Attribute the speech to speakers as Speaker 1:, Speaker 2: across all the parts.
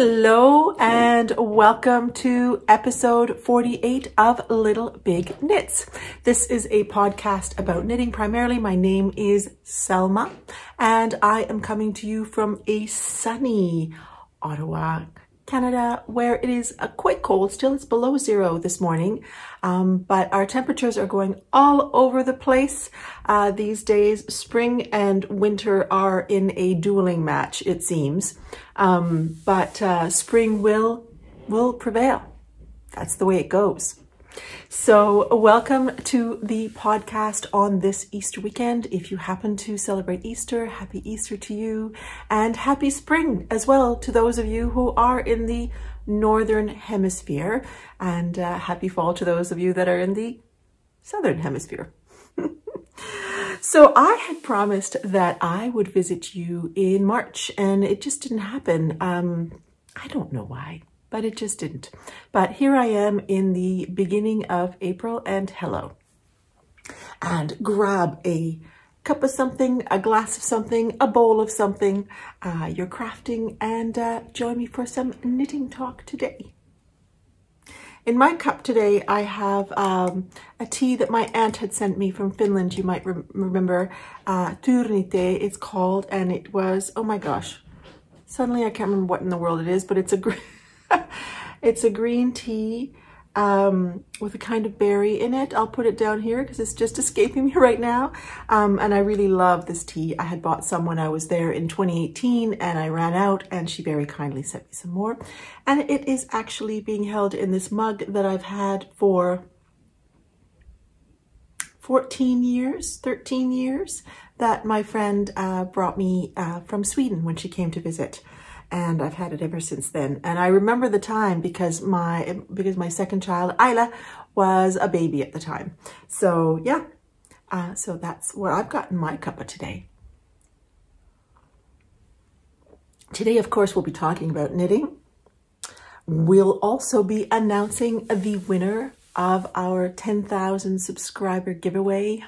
Speaker 1: Hello and welcome to episode 48 of Little Big Knits. This is a podcast about knitting primarily. My name is Selma and I am coming to you from a sunny Ottawa, Canada, where it is quite cold. Still, it's below zero this morning, but our temperatures are going all over the place these days. Spring and winter are in a dueling match, it seems, but spring will prevail. That's the way it goes. So welcome to the podcast on this Easter weekend. If you happen to celebrate Easter, happy Easter to you, and happy spring as well to those of you who are in the Northern Hemisphere, and happy fall to those of you that are in the Southern Hemisphere. So I had promised that I would visit you in March, and it just didn't happen. I don't know why, but it just didn't. But here I am in the beginning of April, and hello. And grab a cup of something, a glass of something, a bowl of something you're crafting, and join me for some knitting talk today. In my cup today, I have a tea that my aunt had sent me from Finland. You might remember, Turnite it's called, and it was, oh my gosh, suddenly I can't remember what in the world it is, but it's a it's a green tea with a kind of berry in it. I'll put it down here because it's just escaping me right now. And I really love this tea. I had bought some when I was there in 2018 and I ran out, and she very kindly sent me some more. And it is actually being held in this mug that I've had for 13 years that my friend brought me from Sweden when she came to visit. And I've had it ever since then. And I remember the time because my second child, Isla, was a baby at the time. So yeah, so that's what I've got in my cuppa today. Today, of course, we'll be talking about knitting. We'll also be announcing the winner of our 10,000 subscriber giveaway.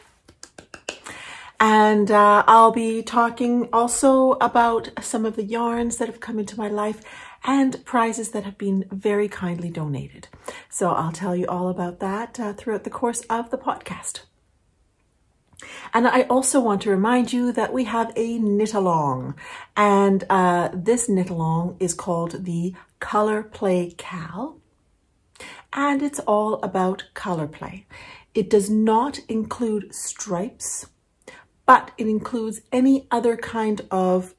Speaker 1: And I'll be talking also about some of the yarns that have come into my life and prizes that have been very kindly donated. So I'll tell you all about that throughout the course of the podcast. And I also want to remind you that we have a knit along, and this knit along is called the Color Play Cal, and it's all about color play. It does not include stripes, but it includes any other kind of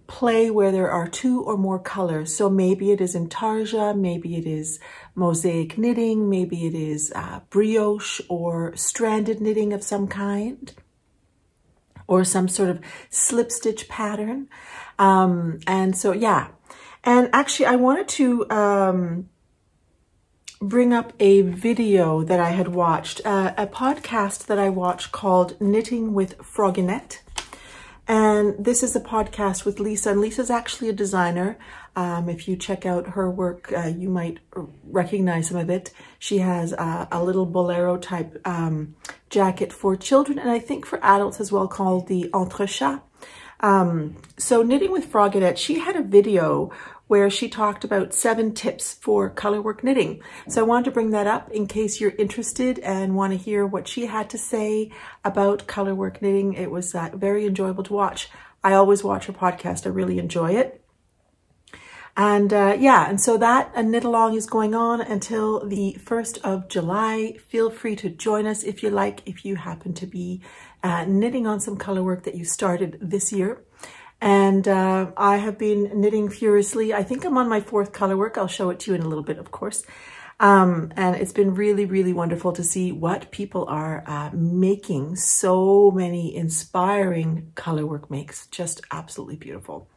Speaker 1: play where there are two or more colors. So maybe it is intarsia, maybe it is mosaic knitting, maybe it is brioche or stranded knitting of some kind, or some sort of slip stitch pattern. And so, yeah. And actually, I wanted to bring up a video that I had watched, a podcast that I watched called Knitting with Frogginette. And this is a podcast with Lisa, and Lisa's actually a designer. If you check out her work, you might recognize some of it. She has a little bolero type jacket for children, and I think for adults as well, called the Entrechat. So Knitting with Frogginette, she had a video where she talked about 7 tips for colorwork knitting. So I wanted to bring that up in case you're interested and want to hear what she had to say about colorwork knitting. It was very enjoyable to watch. I always watch her podcast. I really enjoy it. And yeah, and so that knit along is going on until the 1st of July. Feel free to join us if you like, if you happen to be knitting on some colorwork that you started this year. And I have been knitting furiously. I think I'm on my 4th colorwork. I'll show it to you in a little bit, of course. And it's been really, really wonderful to see what people are making. So many inspiring colorwork makes. Just absolutely beautiful.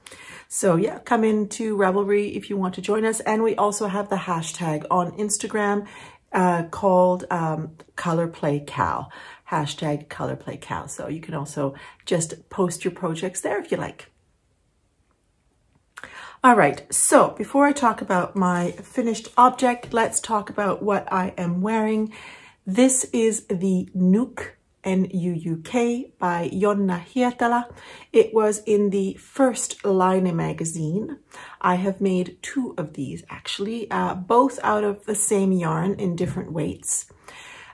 Speaker 1: So yeah, come into Ravelry if you want to join us. And we also have the hashtag on Instagram called ColorPlayCal. Hashtag ColorPlayCal. So you can also just post your projects there if you like. All right, so before I talk about my finished object, let's talk about what I am wearing. This is the Nook N-U-U-K by Jonna Hietala. It was in the first Line magazine. I have made 2 of these actually, both out of the same yarn in different weights.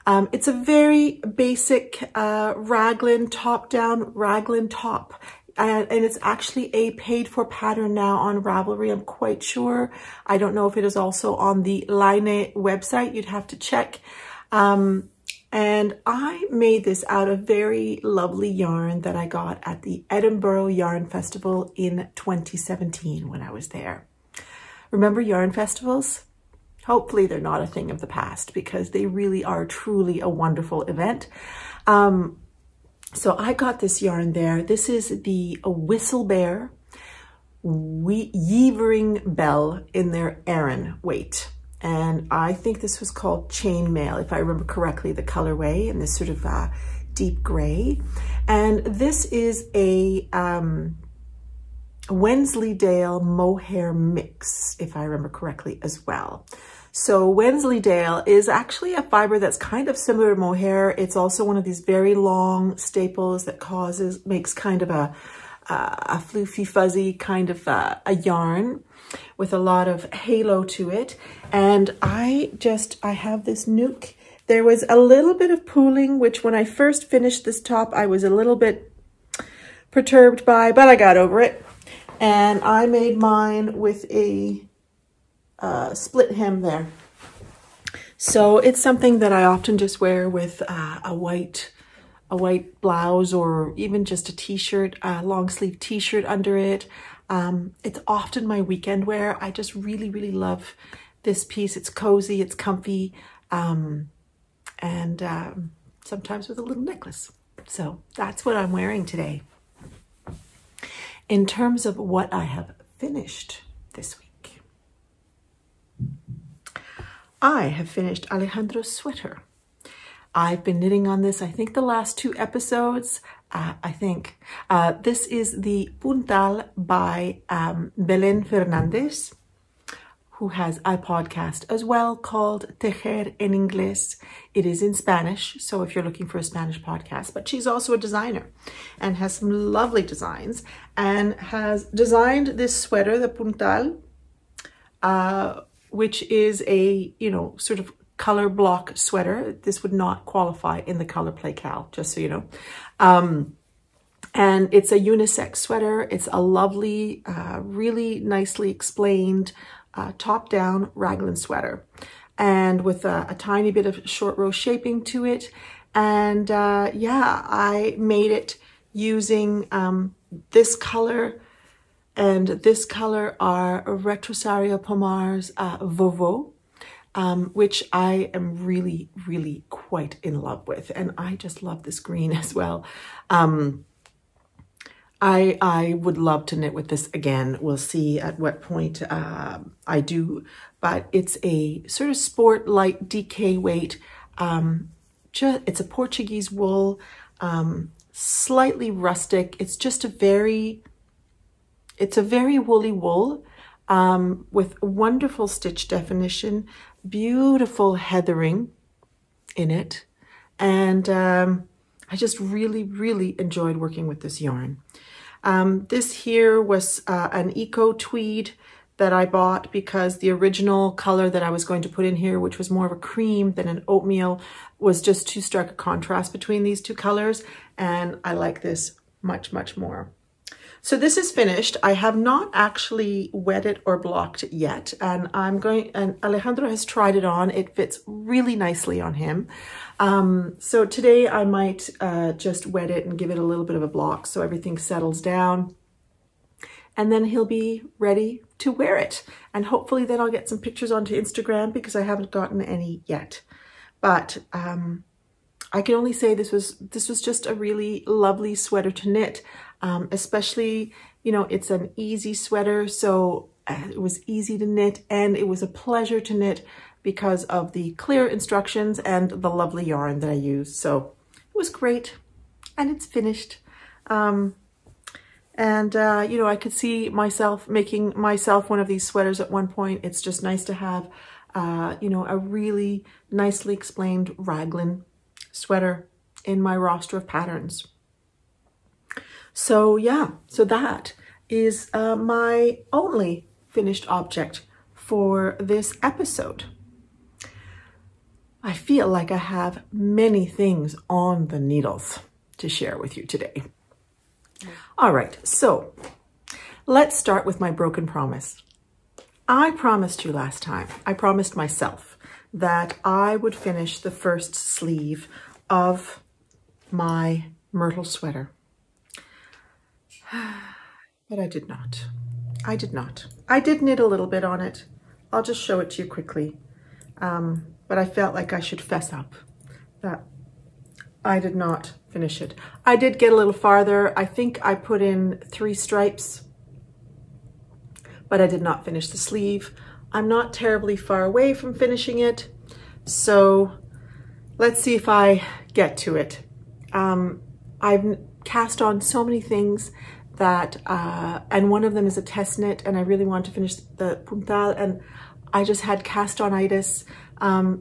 Speaker 1: It's a very basic raglan top-down raglan top. And it's actually a paid-for pattern now on Ravelry, I'm quite sure. I don't know if it is also on the Line website. You'd have to check. And I made this out of very lovely yarn that I got at the Edinburgh Yarn Festival in 2017 when I was there. Remember yarn festivals? Hopefully they're not a thing of the past, because they really are truly a wonderful event. So I got this yarn there. This is the Whistle Bear Yeavering Bell in their Aran weight. And I think this was called Chainmail, if I remember correctly, the colorway, in this sort of deep gray. And this is a Wensleydale mohair mix, if I remember correctly as well. So Wensleydale is actually a fiber that's kind of similar to mohair. It's also one of these very long staples that makes kind of a floofy, fuzzy kind of a yarn with a lot of halo to it. And I have this nuke. There was a little bit of pooling, which when I first finished this top, I was a little bit perturbed by, but I got over it. And I made mine with a split hem there. So it's something that I often just wear with a white blouse, or even just a t-shirt, a long sleeve t-shirt under it. It's often my weekend wear. I just really, really love this piece. It's cozy, it's comfy, and sometimes with a little necklace. So that's what I'm wearing today. In terms of what I have finished this week, I have finished Alejandro's sweater. I've been knitting on this, I think, the last 2 episodes. This is the Puntal by Belén Fernández, who has a podcast as well called Tejer en Ingles. It is in Spanish, so if you're looking for a Spanish podcast, but she's also a designer and has some lovely designs, and has designed this sweater, the Puntal, which is a, sort of color block sweater. This would not qualify in the color play cal, just so you know. And it's a unisex sweater. It's a lovely, really nicely explained top-down raglan sweater, and with a tiny bit of short row shaping to it. And yeah, I made it using this color and this color are Retrosario Pomar's Vovo, which I am really, really quite in love with. And I just love this green as well. I would love to knit with this again. We'll see at what point I do, but it's a sort of sport light DK weight. It's a Portuguese wool, slightly rustic. It's just a very woolly wool with wonderful stitch definition, beautiful heathering in it. And I just really, really enjoyed working with this yarn. This here was an eco tweed that I bought because the original color that I was going to put in here, which was more of a cream than an oatmeal, was just too stark a contrast between these two colors. And I like this much, much more. So this is finished. I have not actually wet it or blocked it yet. And Alejandro has tried it on. It fits really nicely on him. So today I might just wet it and give it a little bit of a block so everything settles down. And then he'll be ready to wear it. And hopefully then I'll get some pictures onto Instagram because I haven't gotten any yet. But I can only say this was just a really lovely sweater to knit. Especially, you know, it's an easy sweater, so it was easy to knit, and it was a pleasure to knit because of the clear instructions and the lovely yarn that I used. So it was great, and it's finished. You know, I could see myself making myself one of these sweaters at one point. It's just nice to have, you know, a really nicely explained raglan sweater in my roster of patterns. So yeah, so that is my only finished object for this episode. I feel like I have many things on the needles to share with you today. All right, so let's start with my broken promise. I promised you last time, I promised myself that I would finish the first sleeve of my myrtle sweater. But I did not. I did not. I did knit a little bit on it. I'll just show it to you quickly. But I felt like I should fess up that I did not finish it. I did get a little farther. I think I put in 3 stripes, but I did not finish the sleeve. I'm not terribly far away from finishing it. So let's see if I get to it. I've cast on so many things that, and one of them is a test knit, and I really want to finish the puntal, and I just had cast on-itis.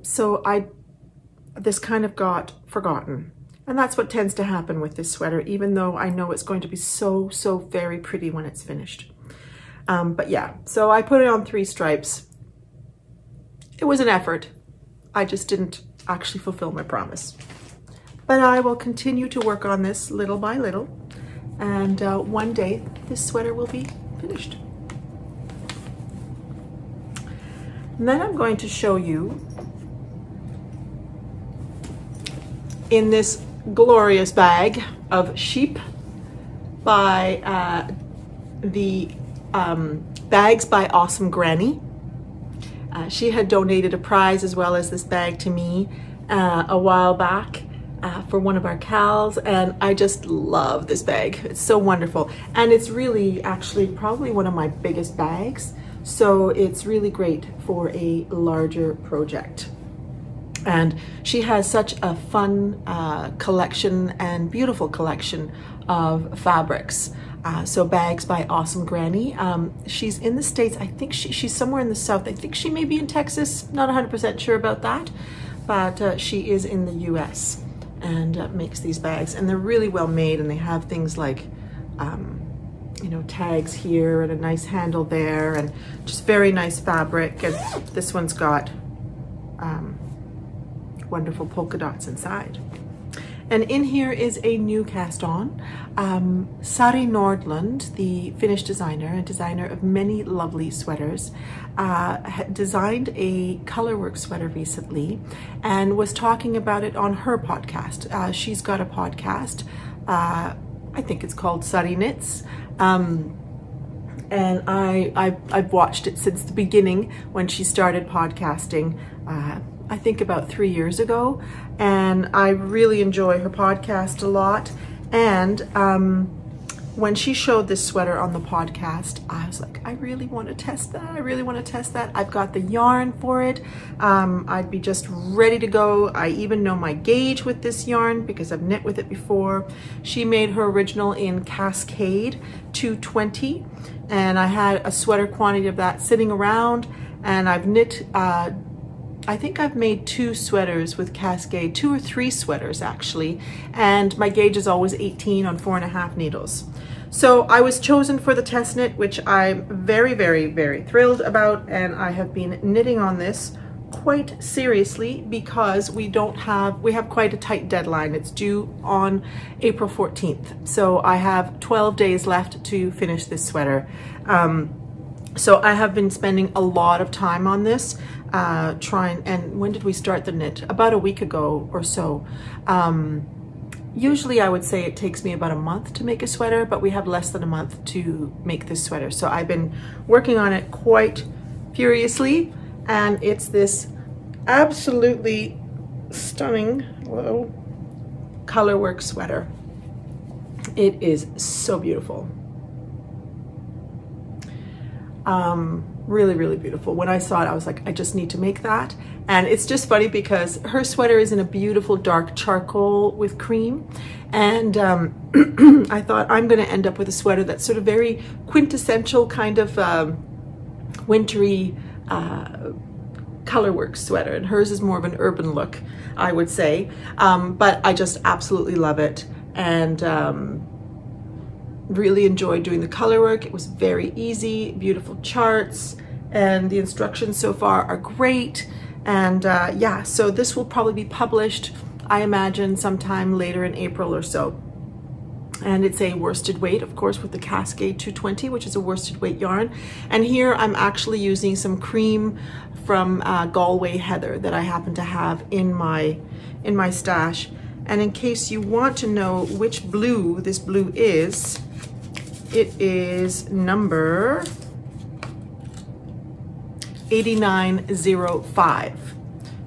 Speaker 1: So this kind of got forgotten. And that's what tends to happen with this sweater, even though I know it's going to be so, so very pretty when it's finished. But yeah, so I put it on 3 stripes. It was an effort. I just didn't actually fulfill my promise. But I will continue to work on this little by little. And one day this sweater will be finished. And then I'm going to show you in this glorious bag of sheep by the Bags by Awesome Granny. She had donated a prize as well as this bag to me a while back for one of our cows, and I just love this bag. It's so wonderful, and it's really actually probably one of my biggest bags, so it's really great for a larger project. And she has such a fun collection and beautiful collection of fabrics. So Bags by Awesome Granny. She's in the States. I think she's somewhere in the South. I think she may be in Texas. Not 100% sure about that, but she is in the US and makes these bags. And they're really well made, and they have things like, you know, tags here and a nice handle there, and just very nice fabric. And this one's got wonderful polka dots inside. And in here is a new cast on. Sari Nordlund, the Finnish designer and designer of many lovely sweaters, designed a colorwork sweater recently and was talking about it on her podcast. She's got a podcast, I think it's called Sari Knits. And I've watched it since the beginning when she started podcasting, I think about 3 years ago, and I really enjoy her podcast a lot. And when she showed this sweater on the podcast, I was like, I really want to test that. I really want to test that. I've got the yarn for it. I'd be just ready to go. I even know my gauge with this yarn because I've knit with it before. She made her original in Cascade 220, and I had a sweater quantity of that sitting around, and I've knit I think I've made 2 sweaters with Cascade, 2 or 3 sweaters actually, and my gauge is always 18 on 4.5 needles. So I was chosen for the test knit, which I'm very, very, very thrilled about, and I have been knitting on this quite seriously because we have quite a tight deadline. It's due on April 14th. So I have 12 days left to finish this sweater. So I have been spending a lot of time on this, and when did we start the knit? About a week ago or so. Usually I would say it takes me about a month to make a sweater, but we have less than a month to make this sweater. So I've been working on it quite furiously, and it's this absolutely stunning little colorwork sweater. It is so beautiful. Really, really beautiful. When I saw it, I was like, I just need to make that. And it's just funny because her sweater is in a beautiful dark charcoal with cream. And I thought I'm going to end up with a sweater that's sort of very quintessential kind of wintry colorwork sweater, and hers is more of an urban look, I would say. But I just absolutely love it, and really enjoyed doing the colorwork. It was very easy, beautiful charts, and the instructions so far are great. And yeah, so this will probably be published, I imagine, sometime later in April or so. And it's a worsted weight, of course, with the Cascade 220, which is a worsted weight yarn. And here I'm actually using some cream from Galway Heather that I happen to have in my stash. And in case you want to know which blue this blue is, it is number 8905.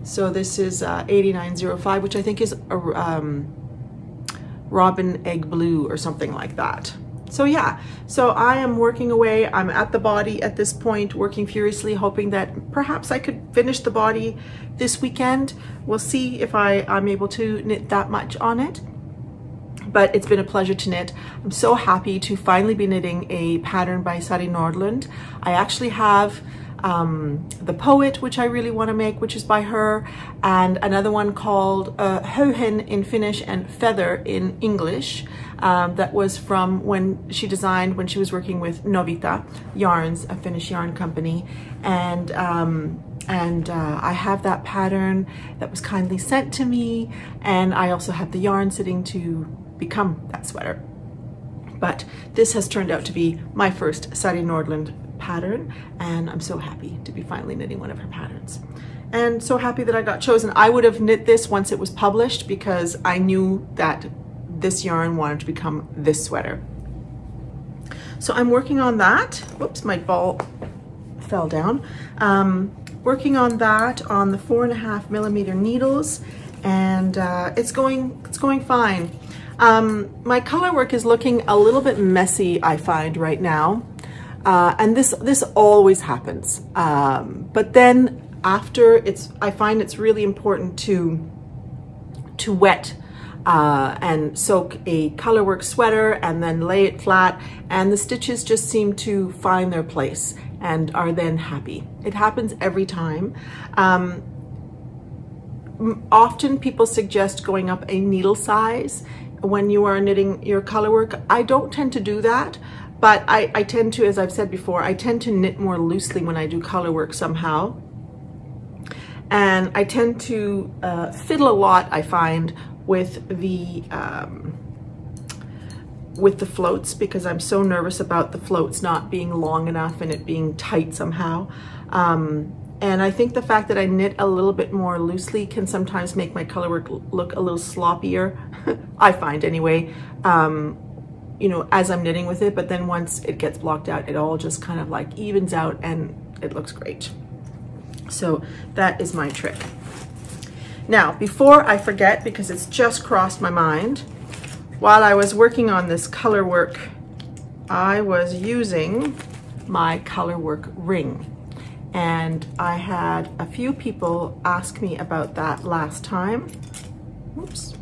Speaker 1: So this is 8905, which I think is a robin egg blue or something like that. So yeah, so I am working away. I'm at the body at this point, working furiously, hoping that perhaps I could finish the body this weekend. We'll see if I'm able to knit that much on it. But it's been a pleasure to knit. I'm so happy to finally be knitting a pattern by Sari Nordlund. I actually have The Poet, which I really want to make, which is by her, and another one called Hawthorn in Finnish and Feather in English, that was from when she designed when she was working with Novita Yarns, a Finnish yarn company. And I have that pattern that was kindly sent to me, and I also have the yarn sitting to become that sweater. But this has turned out to be my first Sari Nordlund pattern, and I'm so happy to be finally knitting one of her patterns, and so happy that I got chosen. I would have knit this once it was published because I knew that this yarn wanted to become this sweater. So I'm working on that. Whoops, my ball fell down. Working on that on the 4.5mm needles, and it's going fine. My color work is looking a little bit messy, I find, right now. And this always happens. But then after, I find it's really important to wet and soak a colorwork sweater and then lay it flat, and the stitches just seem to find their place and are then happy. It happens every time. Often people suggest going up a needle size when you are knitting your colorwork. I don't tend to do that. But I tend to, as I've said before, I tend to knit more loosely when I do colorwork somehow. And I tend to fiddle a lot, I find, with the floats, because I'm so nervous about the floats not being long enough and it being tight somehow. And I think the fact that I knit a little bit more loosely can sometimes make my colorwork look a little sloppier, I find anyway. You know, as I'm knitting with it, but then once it gets blocked out, it all just kind of like evens out and it looks great. So that is my trick. Now, before I forget, because it's just crossed my mind, while I was working on this color work, I was using my color work ring. And I had a few people ask me about that last time. Oops.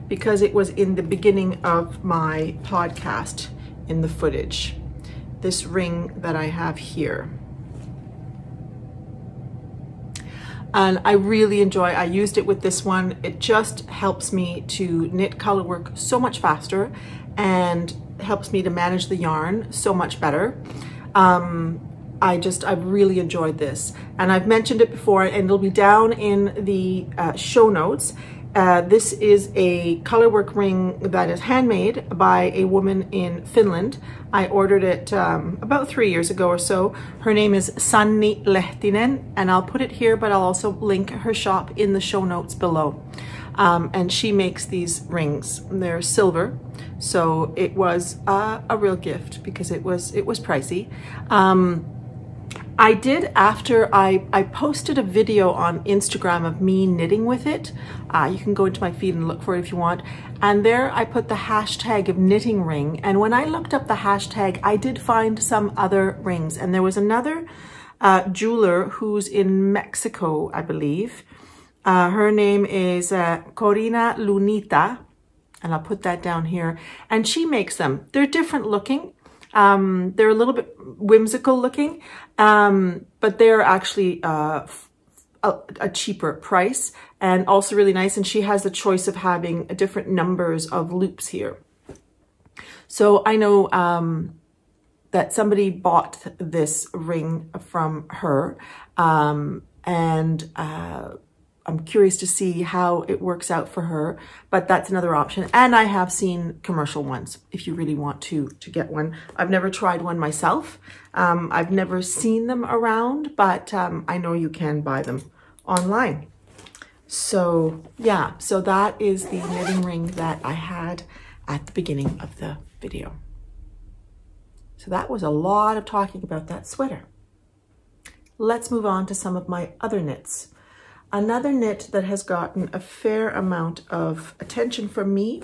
Speaker 1: Because it was in the beginning of my podcast in the footage, this ring that I have here. And I really enjoy, I used it with this one. It just helps me to knit colorwork so much faster and helps me to manage the yarn so much better. I've really enjoyed this. And I've mentioned it before, and it'll be down in the show notes. This is a colorwork ring that is handmade by a woman in Finland. I ordered it about 3 years ago or so. Her name is Sanni Lehtinen, and I'll put it here, but I'll also link her shop in the show notes below. And she makes these rings. They're silver, so it was a real gift because it was pricey. I did, after I posted a video on Instagram of me knitting with it. You can go into my feed and look for it if you want. And there I put the hashtag of knitting ring. And when I looked up the hashtag, I did find some other rings. And there was another jeweler who's in Mexico, I believe. Her name is Corina Lunita. And I'll put that down here. And she makes them. They're different looking. They're a little bit whimsical looking, but they're actually a cheaper price and also really nice. And she has the choice of having different numbers of loops here. So I know that somebody bought this ring from her, and I'm curious to see how it works out for her, but that's another option. And I have seen commercial ones if you really want to get one. I've never tried one myself. I've never seen them around, but I know you can buy them online. So yeah, so that is the knitting ring that I had at the beginning of the video. So that was a lot of talking about that sweater. Let's move on to some of my other knits. Another knit that has gotten a fair amount of attention from me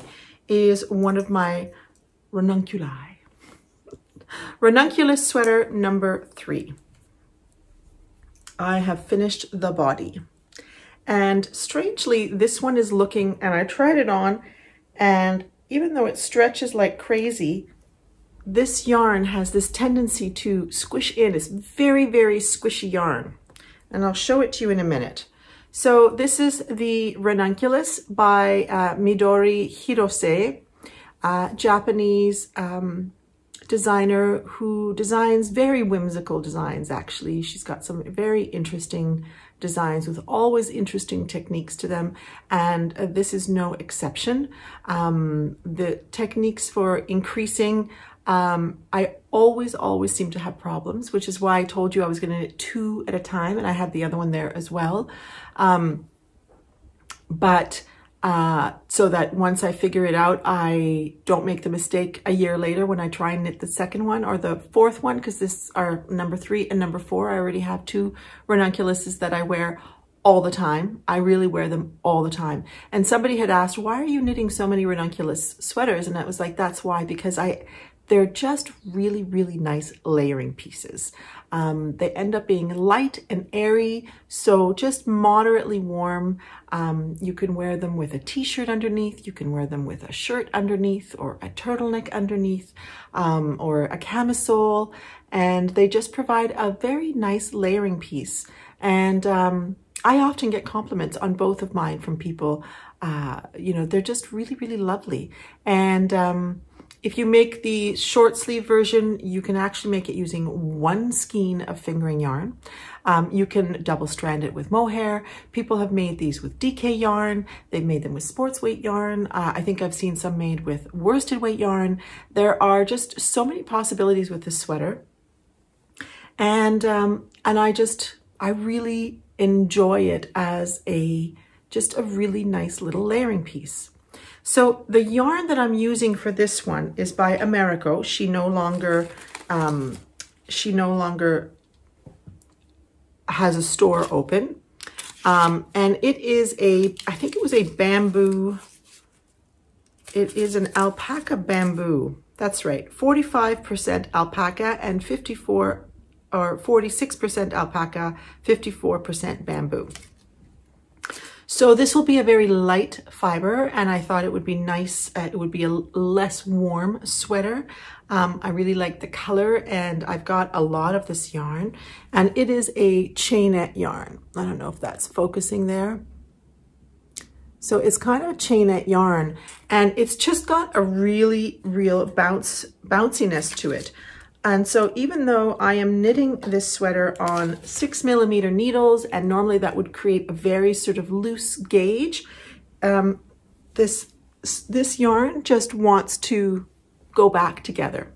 Speaker 1: is one of my Ranunculi. Ranunculus sweater number 3. I have finished the body. And strangely, this one is looking, and I tried it on, and even though it stretches like crazy, this yarn has this tendency to squish in. It's very, very squishy yarn. And I'll show it to you in a minute. So this is the Ranunculus by Midori Hirose, Japanese designer who designs very whimsical designs, actually. She's got some very interesting designs with always interesting techniques to them, and this is no exception. The techniques for increasing, I always seem to have problems, which is why I told you I was going to knit 2 at a time, and I have the other one there as well. So that once I figure it out, I don't make the mistake a year later when I try and knit the second one or the fourth one, because this are number 3 and number 4. I already have 2 Ranunculuses that I wear all the time. I really wear them all the time. And somebody had asked, why are you knitting so many Ranunculus sweaters? And I was like, that's why, because they're just really, really nice layering pieces. They end up being light and airy, so just moderately warm. You can wear them with a t-shirt underneath, you can wear them with a shirt underneath, or a turtleneck underneath, or a camisole, and they just provide a very nice layering piece. And I often get compliments on both of mine from people. You know, they're just really, really lovely. And if you make the short sleeve version, you can actually make it using 1 skein of fingering yarn. You can double strand it with mohair. People have made these with DK yarn. They've made them with sports weight yarn. I think I've seen some made with worsted weight yarn. There are just so many possibilities with this sweater. And I really enjoy it as just a really nice little layering piece. So the yarn that I'm using for this one is by Americo. She no longer has a store open. And it is I think it was a bamboo. It is an alpaca bamboo. That's right. 45% alpaca and 46% alpaca, 54% bamboo. So this will be a very light fiber, and I thought it would be nice. It would be a less warm sweater. I really like the color, and I've got a lot of this yarn, and it is a chainette yarn. I don't know if that's focusing there. So it's kind of a chainette yarn, and it's just got a really real bounciness to it. And so even though I am knitting this sweater on 6mm needles, and normally that would create a very sort of loose gauge, this yarn just wants to go back together.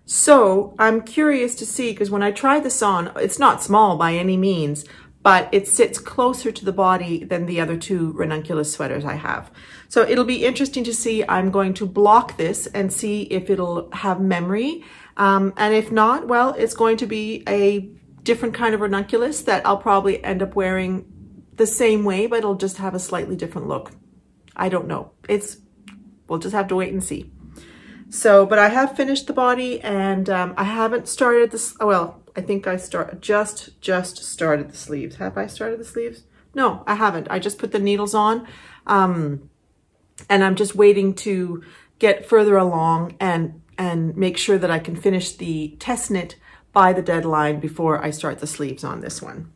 Speaker 1: So I'm curious to see, because when I tried this on, it's not small by any means, but it sits closer to the body than the other 2 Ranunculus sweaters I have. So it'll be interesting to see. I'm going to block this and see if it'll have memory. And if not, well, it's going to be a different kind of Ranunculus that I'll probably end up wearing the same way, but it'll just have a slightly different look. I don't know. We'll just have to wait and see. So, but I have finished the body, and I haven't started this. Oh, well, I think I just started the sleeves. Have I started the sleeves? No, I haven't. I just put the needles on, and I'm just waiting to get further along and and make sure that I can finish the test knit by the deadline before I start the sleeves on this one.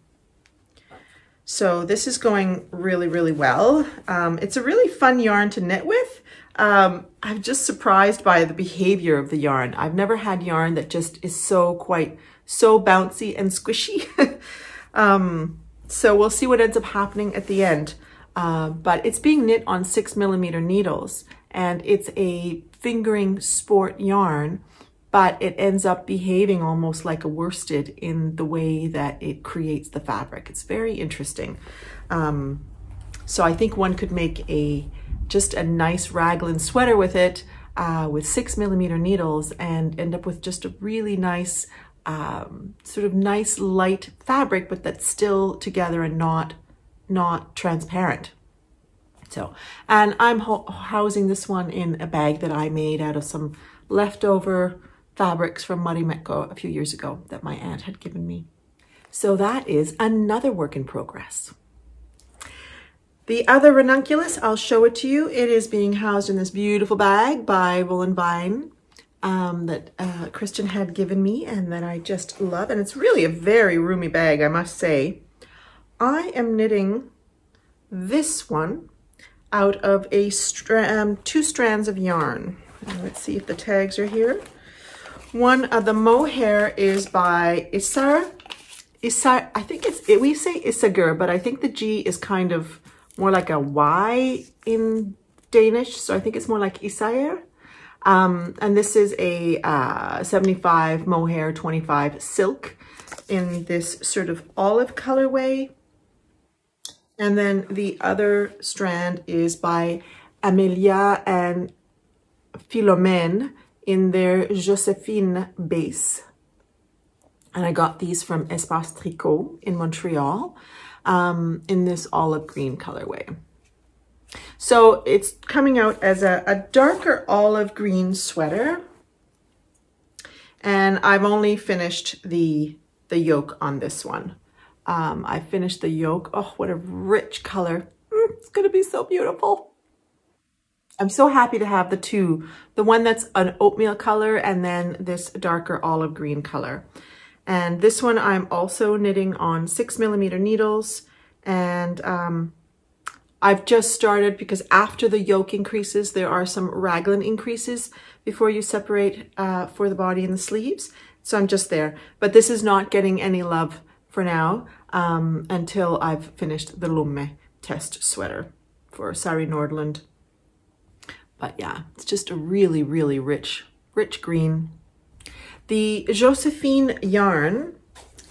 Speaker 1: So this is going really, really well. It's a really fun yarn to knit with. I'm just surprised by the behavior of the yarn. I've never had yarn that just is so bouncy and squishy. So we'll see what ends up happening at the end. But it's being knit on 6mm needles, and it's a fingering sport yarn, but it ends up behaving almost like a worsted in the way that it creates the fabric. It's very interesting. So I think one could make just a nice raglan sweater with it, with 6mm needles, and end up with just a really nice, sort of nice light fabric, but that's still together and not transparent. So, and I'm housing this one in a bag that I made out of some leftover fabrics from Marimekko a few years ago that my aunt had given me. So that is another work in progress. The other ranunculus, I'll show it to you. It is being housed in this beautiful bag by Wool and Vine that Christian had given me and that I just love. And it's really a very roomy bag, I must say. I am knitting this one out of a 2 strands of yarn. And let's see if the tags are here. One of the mohair is by Isar. I think we say Isager, but I think the G is kind of more like a Y in Danish. So I think it's more like Isager. And this is a 75 mohair, 25 silk in this sort of olive colorway. And then the other strand is by Amelia and Philomène in their Josephine base. And I got these from Espace Tricot in Montreal in this olive green colorway. So it's coming out as a darker olive green sweater. And I've only finished the yoke on this one. I finished the yoke. Oh, what a rich color. It's going to be so beautiful. I'm so happy to have the two. The one that's an oatmeal color and then this darker olive green color. And this one I'm also knitting on 6mm needles. And I've just started because after the yoke increases, there are some raglan increases before you separate for the body and the sleeves. So I'm just there. But this is not getting any love for now until I've finished the Lumme test sweater for Sari Nordlund. But yeah, it's just a really, really rich green. The Josephine yarn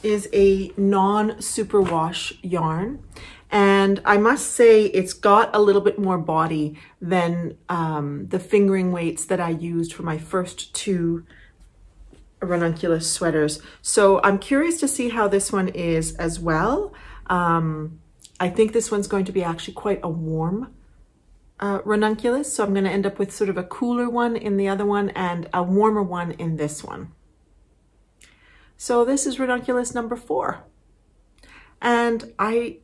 Speaker 1: is a non-superwash yarn. And I must say it's got a little bit more body than the fingering weights that I used for my first 2 Ranunculus sweaters. So I'm curious to see how this one is as well. I think this one's going to be actually quite a warm Ranunculus. So I'm going to end up with sort of a cooler one in the other one and a warmer one in this one. So this is Ranunculus number 4. And I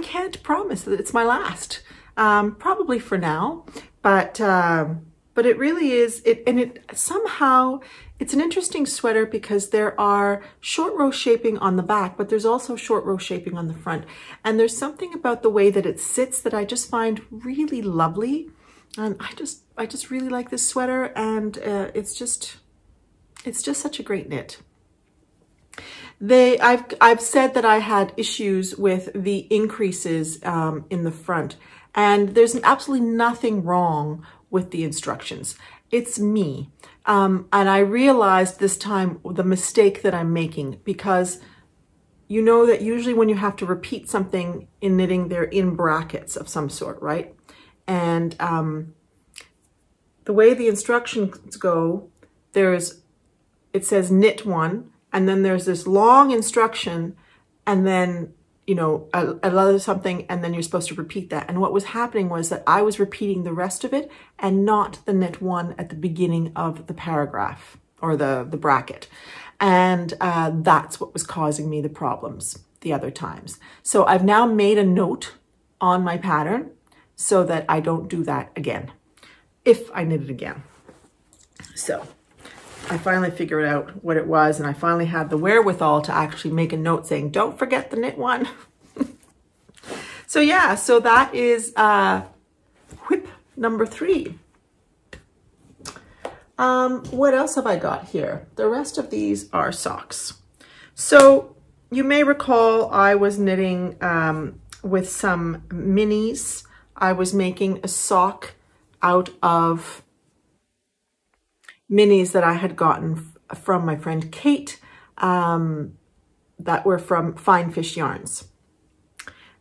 Speaker 1: can't promise that it's my last, probably for now, but it really is, somehow, it's an interesting sweater because there are short row shaping on the back, but there's also short row shaping on the front. And there's something about the way that it sits that I just find really lovely. And I just really like this sweater, and it's just such a great knit. I've said that I had issues with the increases in the front, and there's absolutely nothing wrong with the instructions. It's me. And I realized this time the mistake that I'm making, because you know that usually when you have to repeat something in knitting, they're in brackets of some sort, right? And the way the instructions go, it says knit 1, and then there's this long instruction, and then, you know, another something, and then you're supposed to repeat that. And what was happening was that I was repeating the rest of it and not the knit 1 at the beginning of the paragraph or the bracket. And that's what was causing me the problems the other times. So I've now made a note on my pattern so that I don't do that again, if I knit it again. So I finally figured out what it was, and I finally had the wherewithal to actually make a note saying, don't forget the knit one. So yeah, so that is whip number 3. What else have I got here? The rest of these are socks. So you may recall I was knitting with some minis. I was making a sock out of minis that I had gotten from my friend Kate that were from Fine Fish Yarns.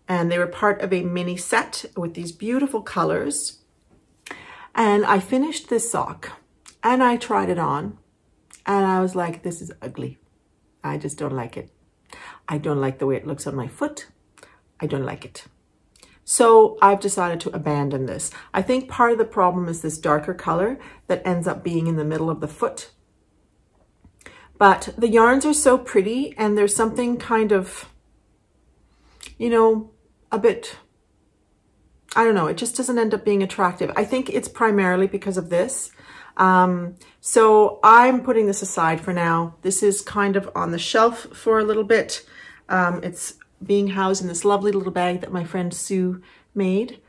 Speaker 1: And they were part of a mini set with these beautiful colors. And I finished this sock and I tried it on and I was like, this is ugly. I just don't like it. I don't like the way it looks on my foot. I don't like it. So I've decided to abandon this. I think part of the problem is this darker color that ends up being in the middle of the foot. But the yarns are so pretty, and there's something kind of, you know, a bit, I don't know, it just doesn't end up being attractive. I think it's primarily because of this. So I'm putting this aside for now. This is kind of on the shelf for a little bit. It's being housed in this lovely little bag that my friend Sue made.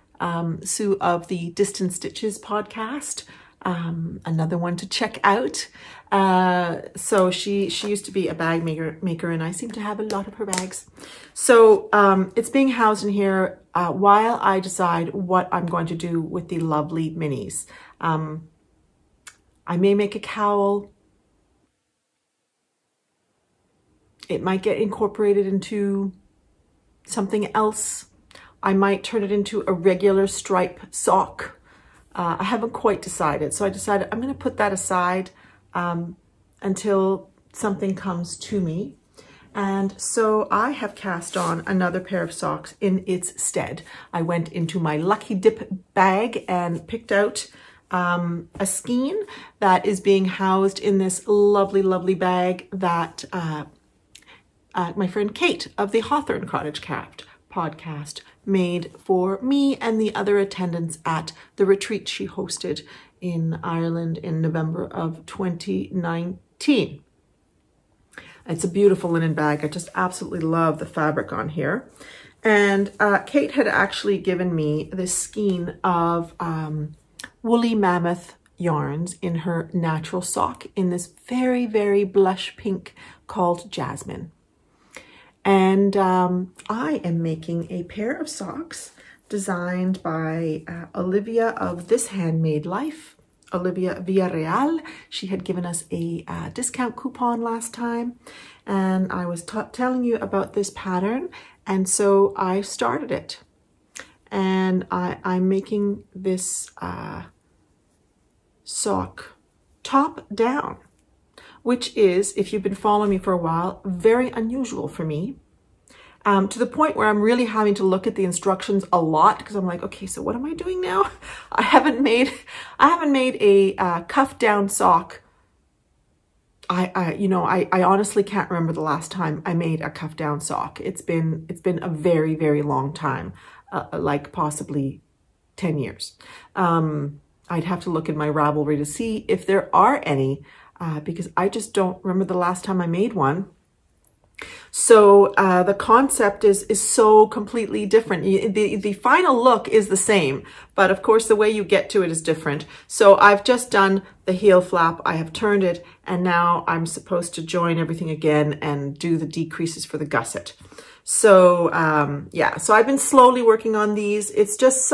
Speaker 1: Sue of the Distant Stitches podcast. Another one to check out. So she used to be a bag maker, and I seem to have a lot of her bags. So it's being housed in here while I decide what I'm going to do with the lovely minis. I may make a cowl. It might get incorporated into something else. I might turn it into a regular stripe sock. I haven't quite decided. So I decided I'm going to put that aside until something comes to me. And so I have cast on another pair of socks in its stead. I went into my Lucky Dip bag and picked out a skein that is being housed in this lovely, lovely bag that my friend Kate of the Hawthorn Cottage podcast made for me and the other attendants at the retreat she hosted in Ireland in November of 2019. It's a beautiful linen bag. I just absolutely love the fabric on here. And Kate had actually given me this skein of Woolly Mammoth yarns in her natural sock in this very, very blush pink called Jasmine. And I am making a pair of socks designed by Olivia of This Handmade Life, Olivia Villarreal. She had given us a discount coupon last time, and I was telling you about this pattern, and so I started it. And I'm making this sock top down, which is, if you've been following me for a while, very unusual for me, to the point where I'm really having to look at the instructions a lot, because I'm like, okay, so what am I doing now? I haven't made a cuff down sock. I honestly can't remember the last time I made a cuff down sock. It's been a very, very long time, like possibly 10 years. I'd have to look in my Ravelry to see if there are any, because I just don't remember the last time I made one. So the concept is so completely different. The final look is the same, but of course the way you get to it is different. So I've just done the heel flap, I have turned it, and now I'm supposed to join everything again and do the decreases for the gusset. So yeah, so I've been slowly working on these. It's just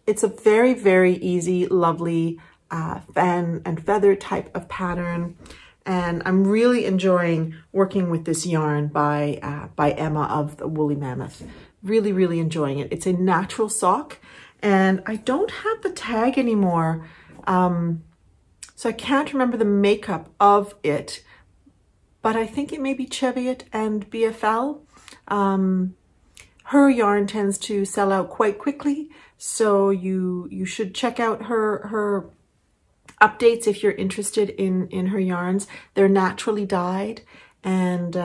Speaker 1: it's a very, very easy, lovely fan and feather type of pattern. And I'm really enjoying working with this yarn by Emma of the Woolly Mammoth. Really, really enjoying it. It's a natural sock, and I don't have the tag anymore. So I can't remember the makeup of it, but I think it may be Cheviot and BFL. Her yarn tends to sell out quite quickly, so you should check out her updates if you're interested in her yarns. They're naturally dyed, and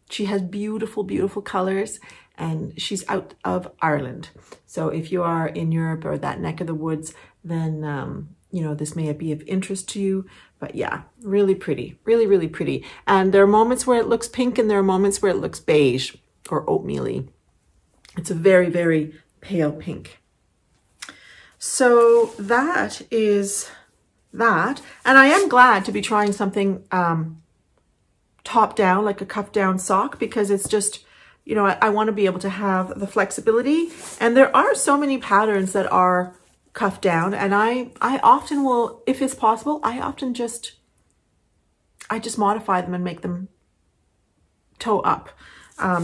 Speaker 1: she has beautiful, beautiful colors, and she's out of Ireland. So if you are in Europe or that neck of the woods, then, you know, this may be of interest to you. But yeah, really pretty, really, really pretty. And there are moments where it looks pink and there are moments where it looks beige or oatmeal-y. It's a very, very pale pink. So that is that. And I am glad to be trying something top down, like a cuff down sock, because it's just, you know, I want to be able to have the flexibility. And there are so many patterns that are cuff down, and I often will, if it's possible, I just modify them and make them toe up,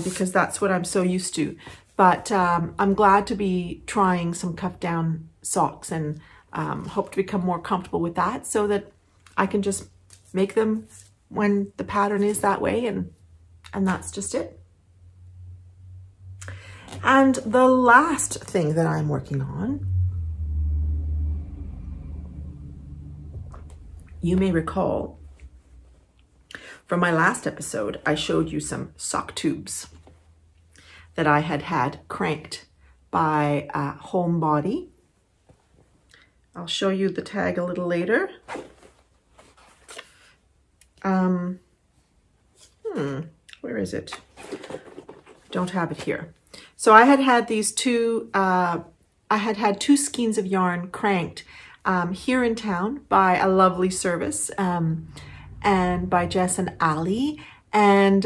Speaker 1: because that's what I'm so used to. But I'm glad to be trying some cuff down socks, and hope to become more comfortable with that so that I can just make them when the pattern is that way, and that's just it. And the last thing that I'm working on, you may recall from my last episode, I showed you some sock tubes that I had cranked by Homebody. I'll show you the tag a little later. Where is it? Don't have it here. So I had these two, I had two skeins of yarn cranked here in town by a lovely service, and by Jess and Ali. And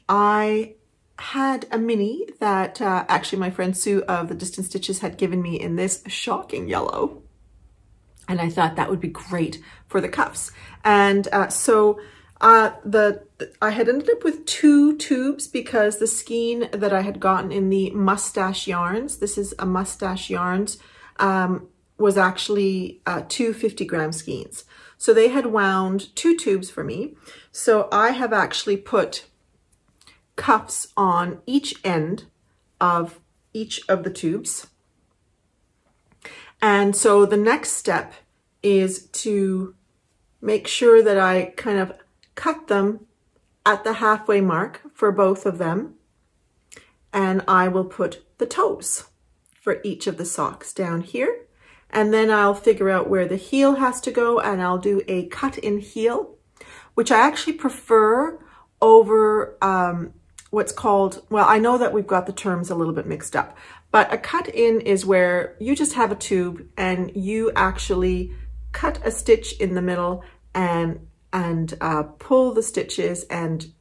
Speaker 1: I had a mini that actually my friend Sue of the Distant Stitches had given me in this shocking yellow. And I thought that would be great for the cuffs. And so I had ended up with 2 tubes because the skein that I had gotten in the Mustache Yarns, this is a Mustache Yarns, was actually 2 50-gram skeins. So they had wound 2 tubes for me. So I have actually put cuffs on each end of each of the tubes. And so the next step is to make sure that I kind of cut them at the halfway mark for both of them. And I will put the toes for each of the socks down here. And then I'll figure out where the heel has to go, and I'll do a cut-in heel, which I actually prefer over what's called, well, I know that we've got the terms a little bit mixed up, but a cut-in is where you just have a tube and you actually cut a stitch in the middle and pull the stitches and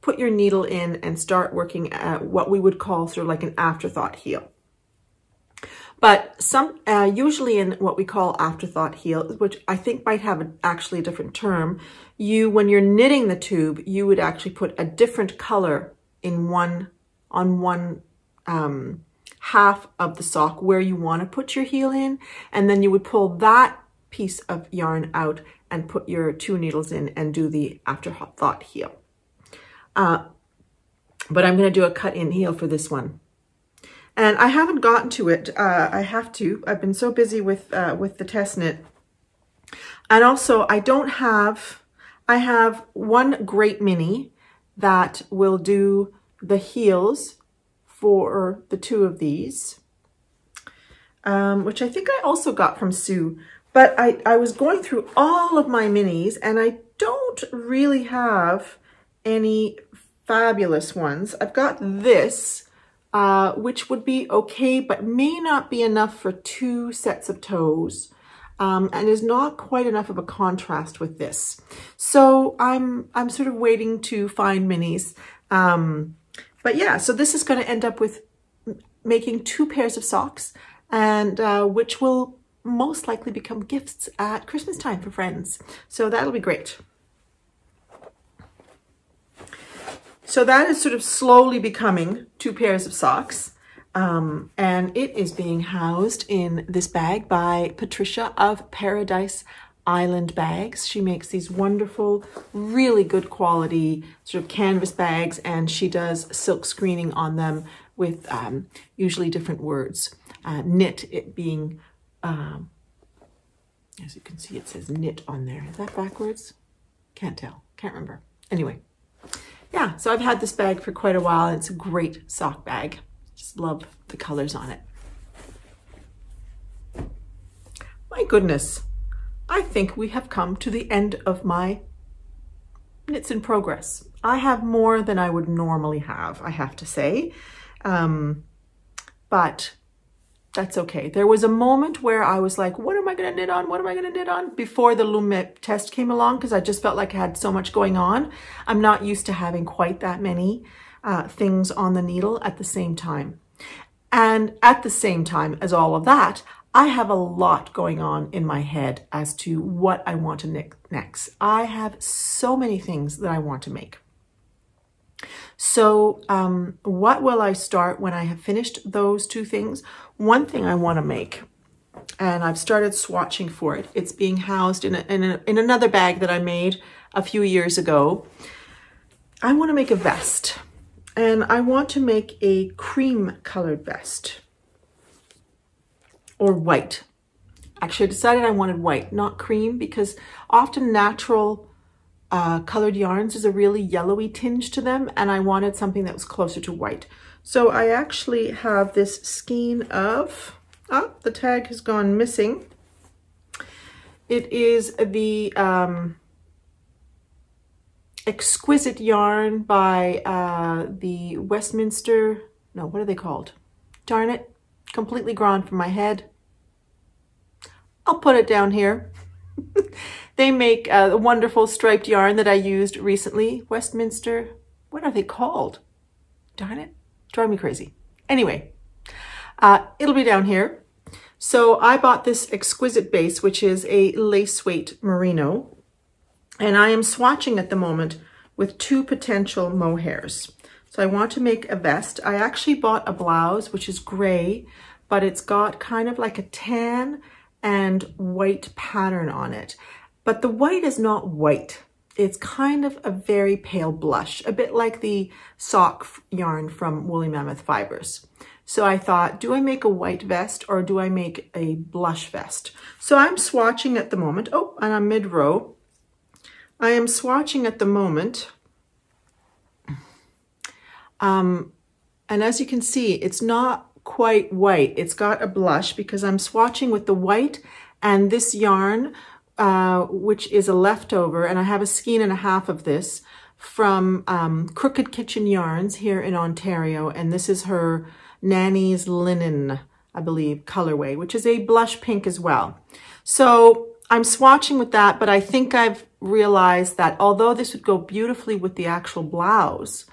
Speaker 1: put your needle in and start working at what we would call sort of like an afterthought heel. But usually in what we call afterthought heel, which I think might have actually a different term, when you're knitting the tube, you would actually put a different color on one half of the sock where you want to put your heel in, and then you would pull that piece of yarn out and put your 2 needles in and do the afterthought heel. But I'm going to do a cut-in heel for this one. And I haven't gotten to it. I have to. I've been so busy with the test knit. And also I have one great mini that will do the heels for the 2 of these, which I think I also got from Sue. But I was going through all of my minis and I don't really have any fabulous ones. I've got this, which would be okay, but may not be enough for 2 sets of toes, and is not quite enough of a contrast with this. So I'm sort of waiting to find minis. But yeah, so this is going to end up with making 2 pairs of socks, and which will most likely become gifts at Christmas time for friends. So that'll be great. So that is sort of slowly becoming 2 pairs of socks. And it is being housed in this bag by Patricia of Paradise Island Bags. She makes these wonderful, really good quality sort of canvas bags, and she does silk screening on them with usually different words. Knit, it being, as you can see, it says knit on there. Is that backwards? Can't tell, can't remember. Anyway. yeah, so I've had this bag for quite a while, and it's a great sock bag. Just love the colors on it. My goodness, I think we have come to the end of my knits in progress. I have more than I would normally have, I have to say, but that's okay. There was a moment where I was like, what am I going to knit on? What am I going to knit on? Before the Lumme test came along, because I just felt like I had so much going on. I'm not used to having quite that many things on the needle at the same time. And at the same time as all of that, I have a lot going on in my head as to what I want to knit next. I have so many things that I want to make. So what will I start when I have finished those two things? One thing I want to make, and I've started swatching for it. It's being housed in another bag that I made a few years ago. I want to make a vest, and I want to make a cream colored vest or white. Actually, I decided I wanted white, not cream, because often natural colored yarns is a really yellowy tinge to them, and I wanted something that was closer to white. So I actually have this skein of, oh, the tag has gone missing. It is the Exquisite yarn by the Westminster, no, what are they called? Darn it, completely gone from my head. I'll put it down here. They make a wonderful striped yarn that I used recently. Westminster, what are they called? Darn it, drive me crazy. Anyway, it'll be down here. So I bought this Exquisite base, which is a lace weight merino, and I am swatching at the moment with two potential mohairs. So I want to make a vest. I actually bought a blouse, which is gray, but it's got kind of like a tan and white pattern on it. But the white is not white. It's kind of a very pale blush, a bit like the sock yarn from Woolly Mammoth Fibres. So I thought, do I make a white vest or do I make a blush vest? So I'm swatching at the moment. Oh, and I'm mid-row. I am swatching at the moment. And as you can see, it's not quite white. It's got a blush because I'm swatching with the white and this yarn, which is a leftover, and I have a skein and a half of this from Crooked Kitchen Yarns here in Ontario, and this is her Nanny's Linen, I believe, colorway, which is a blush pink as well. So I'm swatching with that, but I think I've realized that although this would go beautifully with the actual blouse,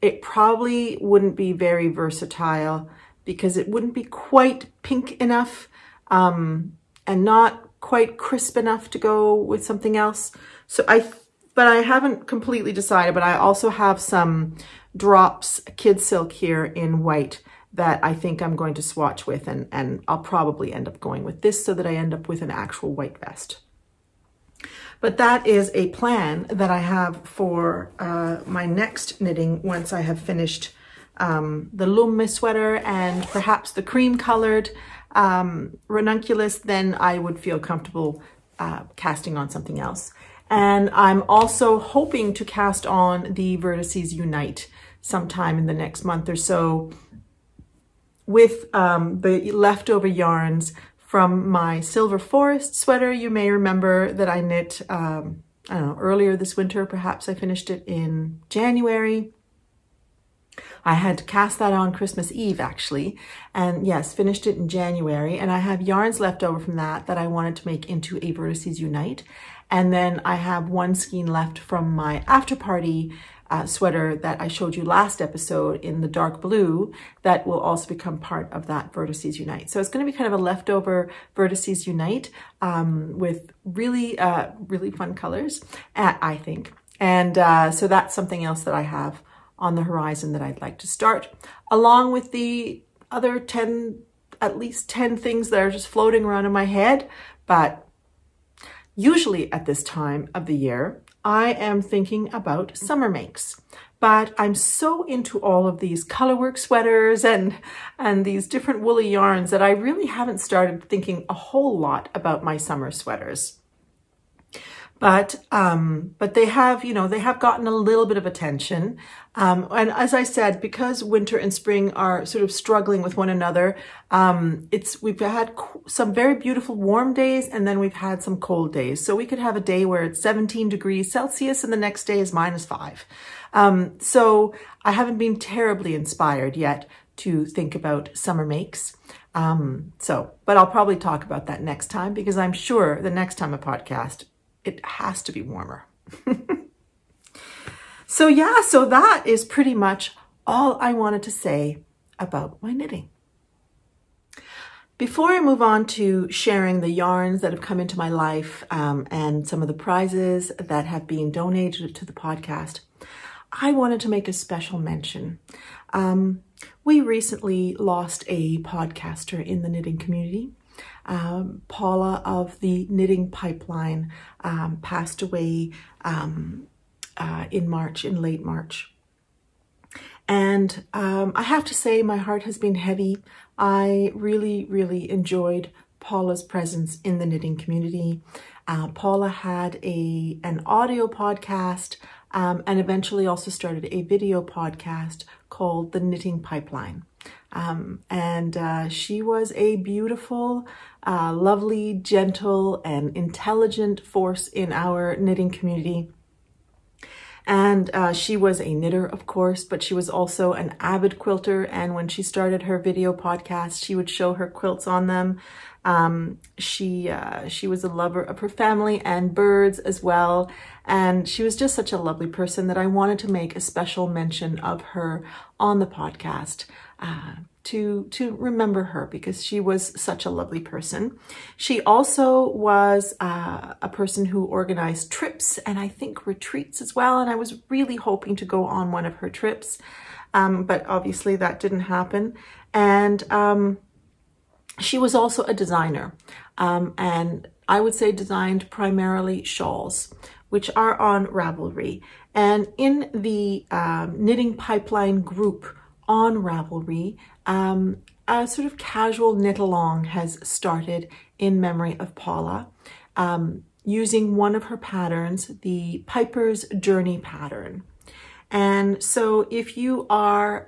Speaker 1: it probably wouldn't be very versatile because it wouldn't be quite pink enough and not quite crisp enough to go with something else. So but I haven't completely decided, but I also have some drops kid silk here in white that I think I'm going to swatch with, and I'll probably end up going with this so that I end up with an actual white vest. But that is a plan that I have for my next knitting once I have finished the Lumme sweater and perhaps the cream colored Ranunculus. Then I would feel comfortable casting on something else. And I'm also hoping to cast on the Vertices Unite sometime in the next month or so with the leftover yarns from my Silver Forest sweater. You may remember that I knit, I don't know, earlier this winter. Perhaps I finished it in January. I had to cast that on Christmas Eve, actually. And yes, finished it in January. And I have yarns left over from that I wanted to make into a Vertices Unite. And then I have one skein left from my after party sweater that I showed you last episode in the dark blue that will also become part of that Vertices Unite. So it's going to be kind of a leftover Vertices Unite with really, really fun colors, I think. And so that's something else that I have on the horizon that I'd like to start, along with the other 10, at least 10 things that are just floating around in my head. But usually at this time of the year, I am thinking about summer makes, but I'm so into all of these colorwork sweaters and these different woolly yarns that I really haven't started thinking a whole lot about my summer sweaters. But they have, you know, they have gotten a little bit of attention. And as I said, because winter and spring are sort of struggling with one another, we've had some very beautiful warm days, and then we've had some cold days. So we could have a day where it's 17 degrees Celsius and the next day is -5. So I haven't been terribly inspired yet to think about summer makes. But I'll probably talk about that next time, because I'm sure the next time I podcast, it has to be warmer. So yeah, so that is pretty much all I wanted to say about my knitting. Before I move on to sharing the yarns that have come into my life and some of the prizes that have been donated to the podcast, I wanted to make a special mention. We recently lost a podcaster in the knitting community. Paula of the Knitting Pipeline passed away in late March. And I have to say, my heart has been heavy. I really, really enjoyed Paula's presence in the knitting community. Paula had an audio podcast and eventually also started a video podcast called The Knitting Pipeline. She was a beautiful, lovely, gentle, and intelligent force in our knitting community. And she was a knitter, of course, but she was also an avid quilter. And when she started her video podcast, she would show her quilts on them. She was a lover of her family and birds as well. And she was just such a lovely person that I wanted to make a special mention of her on the podcast, to remember her, because she was such a lovely person. She also was a person who organized trips and I think retreats as well. And I was really hoping to go on one of her trips, but obviously that didn't happen. And she was also a designer, and I would say designed primarily shawls, which are on Ravelry. And in the Knitting Pipeline group on Ravelry, a sort of casual knit along has started in memory of Paula, using one of her patterns, the Piper's Journey pattern. And so if you are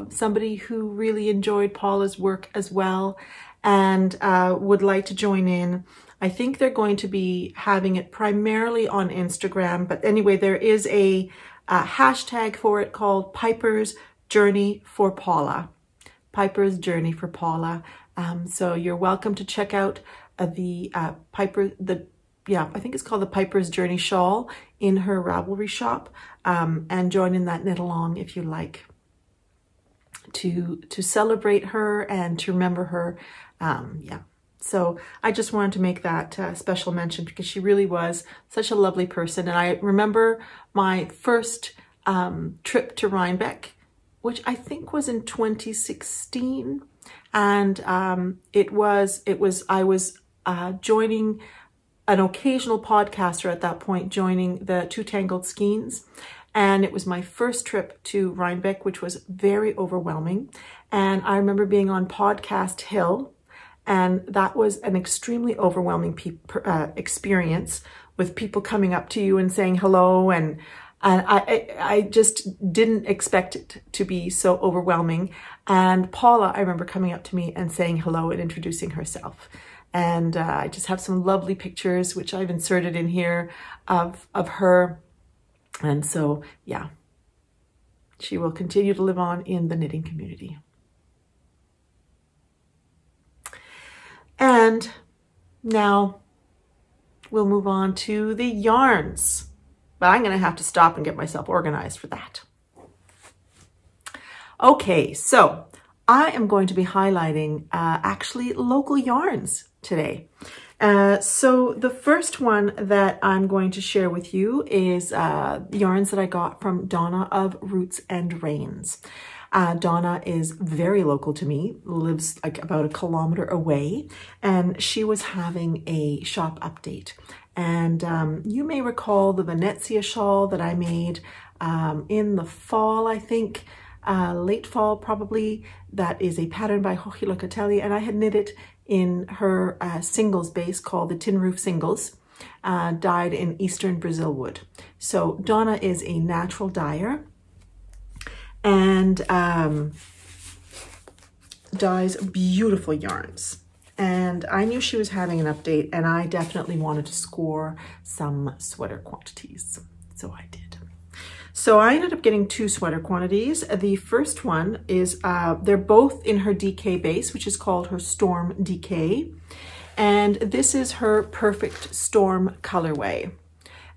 Speaker 1: somebody who really enjoyed Paula's work as well and would like to join in, I think they're going to be having it primarily on Instagram. But anyway, there is a hashtag for it called Piper's Journey for Paula. Piper's Journey for Paula. So you're welcome to check out I think it's called the Piper's Journey shawl in her Ravelry shop, and join in that knit along if you like, to celebrate her and to remember her. So I just wanted to make that special mention, because she really was such a lovely person. And I remember my first trip to Rhinebeck, which I think was in 2016. And I was joining an occasional podcaster at that point, joining the Two Tangled Skeins. And it was my first trip to Rhinebeck, which was very overwhelming. And I remember being on Podcast Hill, and that was an extremely overwhelming experience, with people coming up to you and saying hello. And I just didn't expect it to be so overwhelming. And Paula, I remember coming up to me and saying hello and introducing herself. And I just have some lovely pictures, which I've inserted in here, of her. And so, yeah, she will continue to live on in the knitting community. And now we'll move on to the yarns. But I'm going to have to stop and get myself organized for that. Okay, so I am going to be highlighting actually local yarns today. So the first one that I'm going to share with you is yarns that I got from Donna of Roots and Rains. Donna is very local to me, lives like about 1 kilometer away, and she was having a shop update. And you may recall the Venezia shawl that I made in the fall, I think, late fall probably. That is a pattern by Joji Locatelli, and I had knit it in her singles base called the Tin Roof Singles. dyed in Eastern Brazil wood. So Donna is a natural dyer and dyes beautiful yarns. And I knew she was having an update, and I definitely wanted to score some sweater quantities. So I did. So I ended up getting 2 sweater quantities. The first one is, they're both in her DK base, which is called her Storm DK. And this is her Perfect Storm colorway.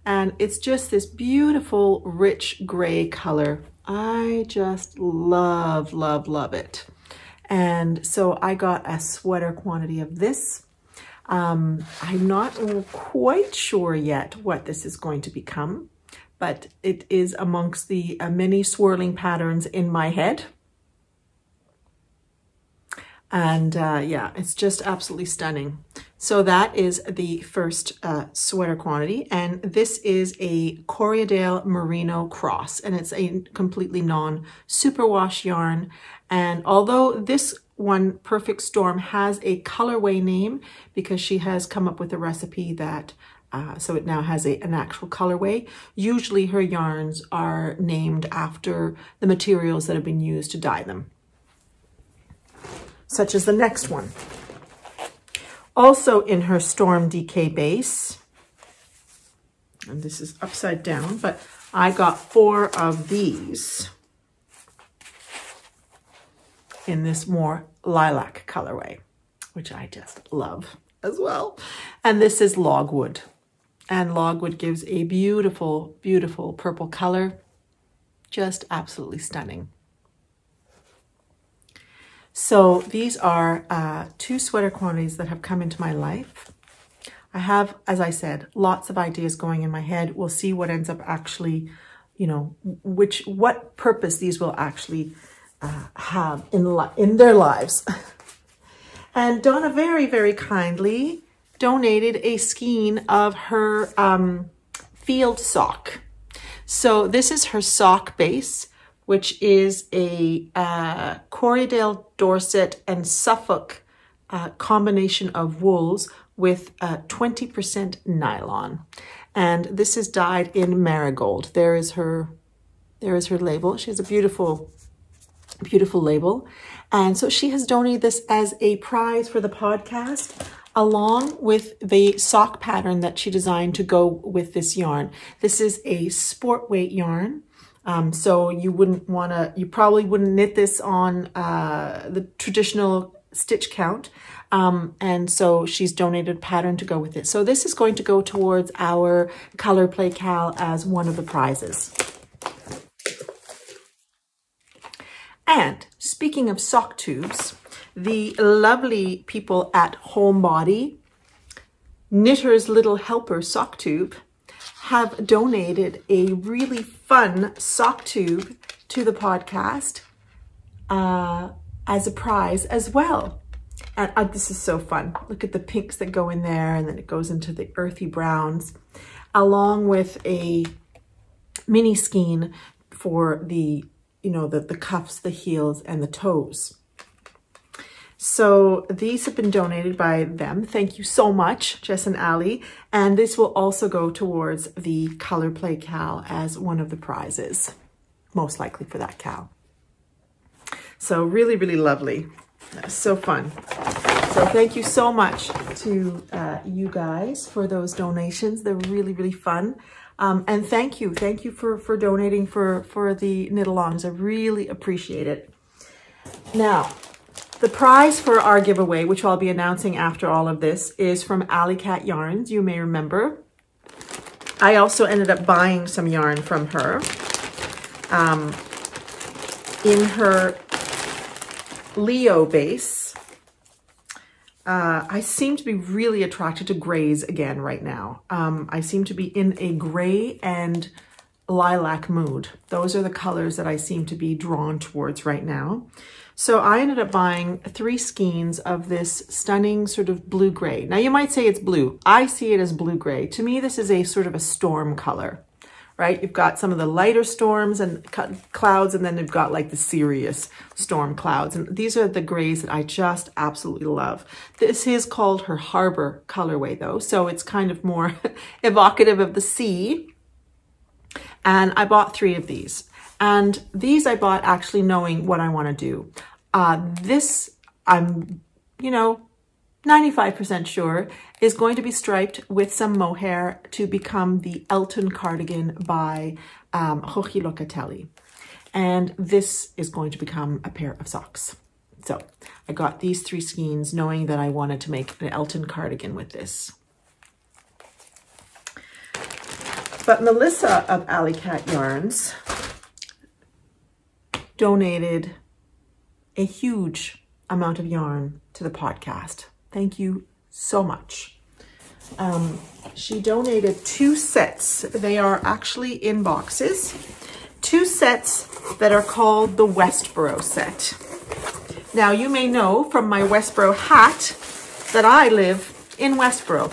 Speaker 1: And it's just this beautiful, rich gray color. I just love, love, love it. And so I got a sweater quantity of this. I'm not quite sure yet what this is going to become, but it is amongst the many swirling patterns in my head. And yeah, it's just absolutely stunning. So that is the first sweater quantity. And this is a Corriedale Merino Cross, and it's a completely non-superwash yarn. And although this one, Perfect Storm, has a colorway name because she has come up with a recipe that, so it now has an actual colorway. Usually her yarns are named after the materials that have been used to dye them, such as the next one. Also in her Storm DK base, and this is upside down, but I got 4 of these in this more lilac colorway, which I just love as well. And this is Logwood. And Logwood gives a beautiful, beautiful purple color. Just absolutely stunning. So these are 2 sweater quantities that have come into my life. I have, as I said, lots of ideas going in my head. We'll see what ends up actually, you know, what purpose these will actually have in their lives. And Donna very, very kindly donated a skein of her field sock. So this is her sock base, which is a Corriedale, Dorset, and Suffolk combination of wools with 20% nylon. And this is dyed in marigold. There is her label. She has a beautiful, beautiful label. And so she has donated this as a prize for the podcast, along with the sock pattern that she designed to go with this yarn. This is a sport weight yarn. So you probably wouldn't knit this on the traditional stitch count. And so she's donated a pattern to go with it. So this is going to go towards our Color Play Cal as one of the prizes. And speaking of sock tubes, the lovely people at Homebody, Knitter's Little Helper sock tube, have donated a really fun sock tube to the podcast as a prize as well. And this is so fun. Look at the pinks that go in there, and then it goes into the earthy browns, along with a mini skein for the, you know, the cuffs, the heels, and the toes. So these have been donated by them. Thank you so much, Jess and Ali. And this will also go towards the Color Play Cal as one of the prizes, most likely for that Cal. So really, really lovely. So fun. So thank you so much to you guys for those donations. They're really, really fun. And thank you for donating for the knit-alongs. I really appreciate it. Now, the prize for our giveaway, which I'll be announcing after all of this, is from Alley Cat Yarns. You may remember. I also ended up buying some yarn from her in her Leo base. I seem to be really attracted to grays again right now. I seem to be in a gray and lilac mood. Those are the colors that I seem to be drawn towards right now. So I ended up buying 3 skeins of this stunning sort of blue-gray. Now you might say it's blue. I see it as blue-gray. To me, this is a sort of a storm color, right? You've got some of the lighter storms and clouds, and then you've got like the serious storm clouds. And these are the grays that I just absolutely love. This is called her Harbor colorway though, so it's kind of more evocative of the sea. And I bought 3 of these. And these I bought actually knowing what I want to do. This, I'm, 95% sure, is going to be striped with some mohair to become the Elton cardigan by Jochi Locatelli. And this is going to become a pair of socks. So I got these 3 skeins knowing that I wanted to make an Elton cardigan with this. But Melissa of Alley Cat Yarns donated a huge amount of yarn to the podcast. Thank you so much. She donated 2 sets. They are actually in boxes. 2 sets that are called the Westboro set. Now you may know from my Westboro hat that I live in Westboro.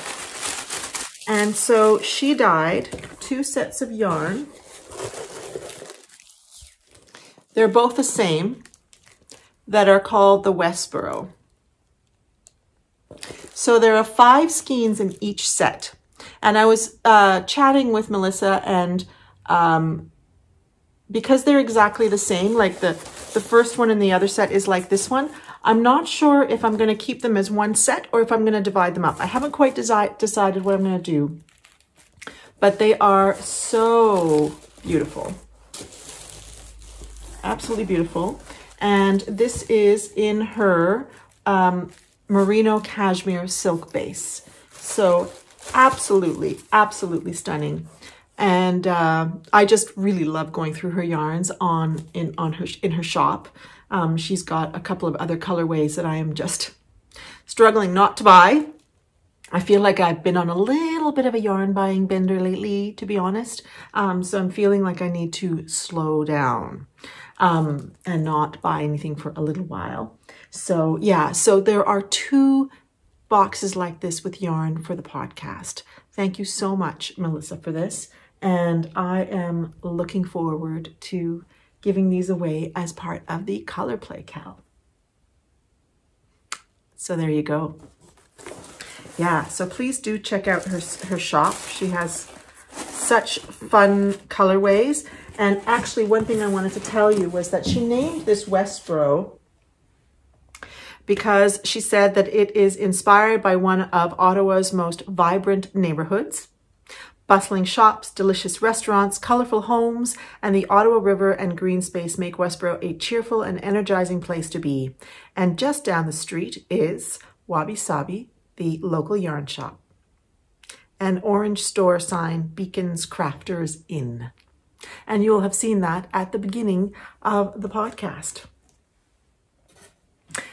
Speaker 1: And so she dyed 2 sets of yarn. They're both the same, that are called the Westboro. So there are 5 skeins in each set. And I was chatting with Melissa, and because they're exactly the same, like the first one in the other set is like this one, I'm not sure if I'm going to keep them as one set or if I'm going to divide them up. I haven't quite decided what I'm going to do, but they are so beautiful. Absolutely beautiful. And this is in her merino cashmere silk base. So absolutely, absolutely stunning. And I just really love going through her yarns in her shop. She's got a couple of other colorways that I am just struggling not to buy. I feel like I've been on a little bit of a yarn buying bender lately, to be honest. So I'm feeling like I need to slow down and not buy anything for a little while. So yeah, so there are 2 boxes like this with yarn for the podcast. Thank you so much, Melissa, for this. And I am looking forward to giving these away as part of the Color Play Cal. So there you go. Yeah, so please do check out her shop. She has such fun colorways. And actually, one thing I wanted to tell you was that she named this Westboro because she said that it is inspired by one of Ottawa's most vibrant neighborhoods. Bustling shops, delicious restaurants, colorful homes, and the Ottawa River and green space make Westboro a cheerful and energizing place to be. And just down the street is Wabi Sabi, the local yarn shop. An orange store sign beacons Crafters Inn. And you'll have seen that at the beginning of the podcast.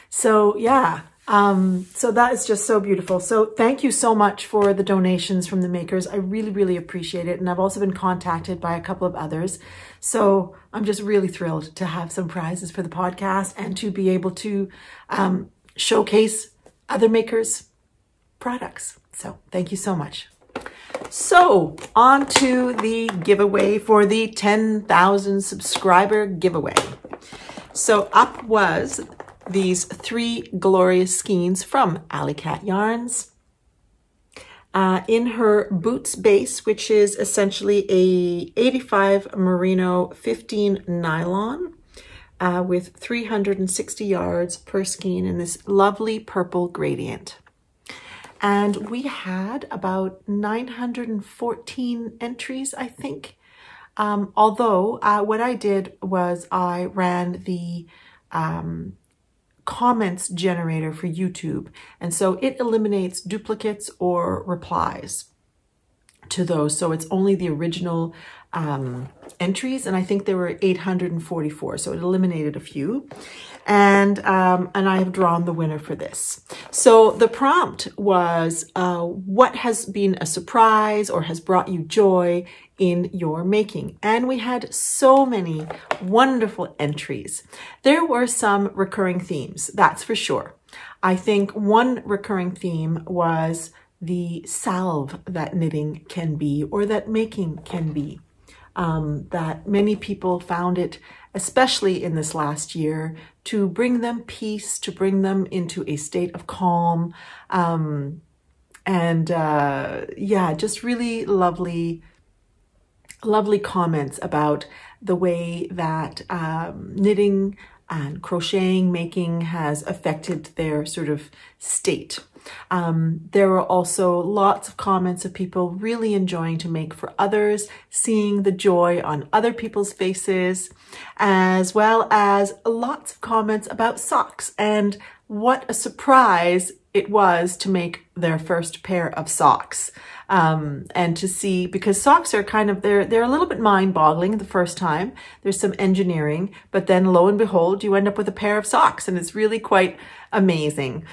Speaker 1: So yeah, so that is just so beautiful. So thank you so much for the donations from the makers. I really, really appreciate it. And I've also been contacted by a couple of others. So I'm just really thrilled to have some prizes for the podcast and to be able to showcase other makers' products. So thank you so much. So on to the giveaway for the 10,000 subscriber giveaway. So up was these 3 glorious skeins from Alley Cat Yarns. In her boots base, which is essentially a 85 merino 15 nylon with 360 yards per skein in this lovely purple gradient. And we had about 914 entries, I think. Although what I did was I ran the comments generator for YouTube. And so it eliminates duplicates or replies to those. So it's only the original entries. And I think there were 844. So it eliminated a few. And I have drawn the winner for this. So the prompt was, what has been a surprise or has brought you joy in your making? And we had so many wonderful entries. There were some recurring themes, that's for sure. I think one recurring theme was the salve that knitting can be, or that making can be. that many people found it, especially in this last year, to bring them peace, to bring them into a state of calm. Yeah, just really lovely comments about the way that knitting and crocheting, making has affected their sort of state. There were also lots of comments of people really enjoying to make for others, seeing the joy on other people's faces, as well as lots of comments about socks and what a surprise it was to make their first pair of socks. And to see, because socks are kind of, they're a little bit mind-boggling the first time. There's some engineering, but then lo and behold, you end up with a pair of socks, and it's really quite amazing.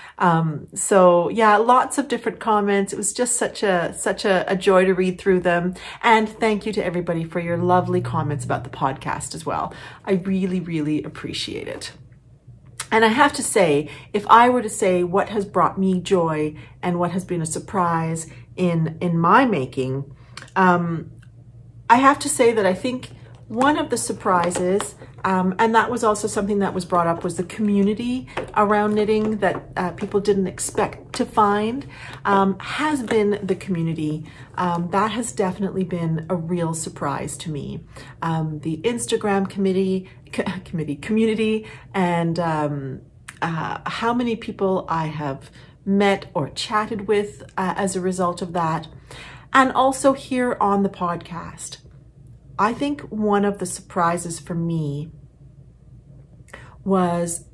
Speaker 1: So yeah, lots of different comments. It was just such a joy to read through them. And thank you to everybody for your lovely comments about the podcast as well. I really, really appreciate it. And I have to say, if I were to say what has brought me joy and what has been a surprise in my making, I have to say that I think one of the surprises, and that was also something that was brought up, was the community around knitting that people didn't expect to find, has been the community. That has definitely been a real surprise to me. The Instagram community, and how many people I have met or chatted with as a result of that. And also here on the podcast. I think one of the surprises for me was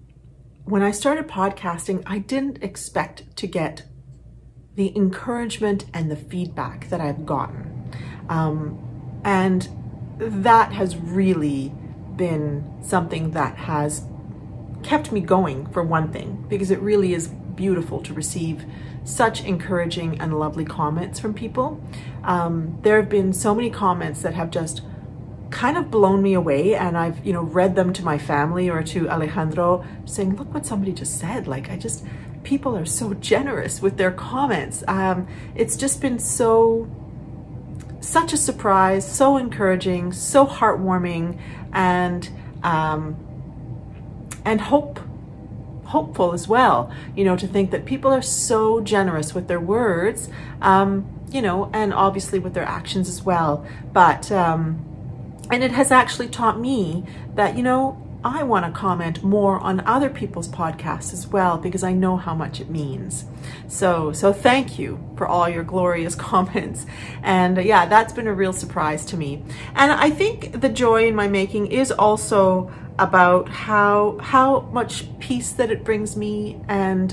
Speaker 1: when I started podcasting, I didn't expect to get the encouragement and the feedback that I've gotten. And that has really been something that has kept me going, for one thing, because it really is beautiful to receive such encouraging and lovely comments from people. There have been so many comments that have just kind of blown me away, and I've read them to my family or to Alejandro, saying, look what somebody just said. Like, people are so generous with their comments. It's just been such a surprise, so encouraging, so heartwarming, and hopeful as well, to think that people are so generous with their words, and obviously with their actions as well. But and it has actually taught me that, I want to comment more on other people's podcasts as well, because I know how much it means. So thank you for all your glorious comments. And yeah, that's been a real surprise to me. And I think the joy in my making is also about how much peace that it brings me, and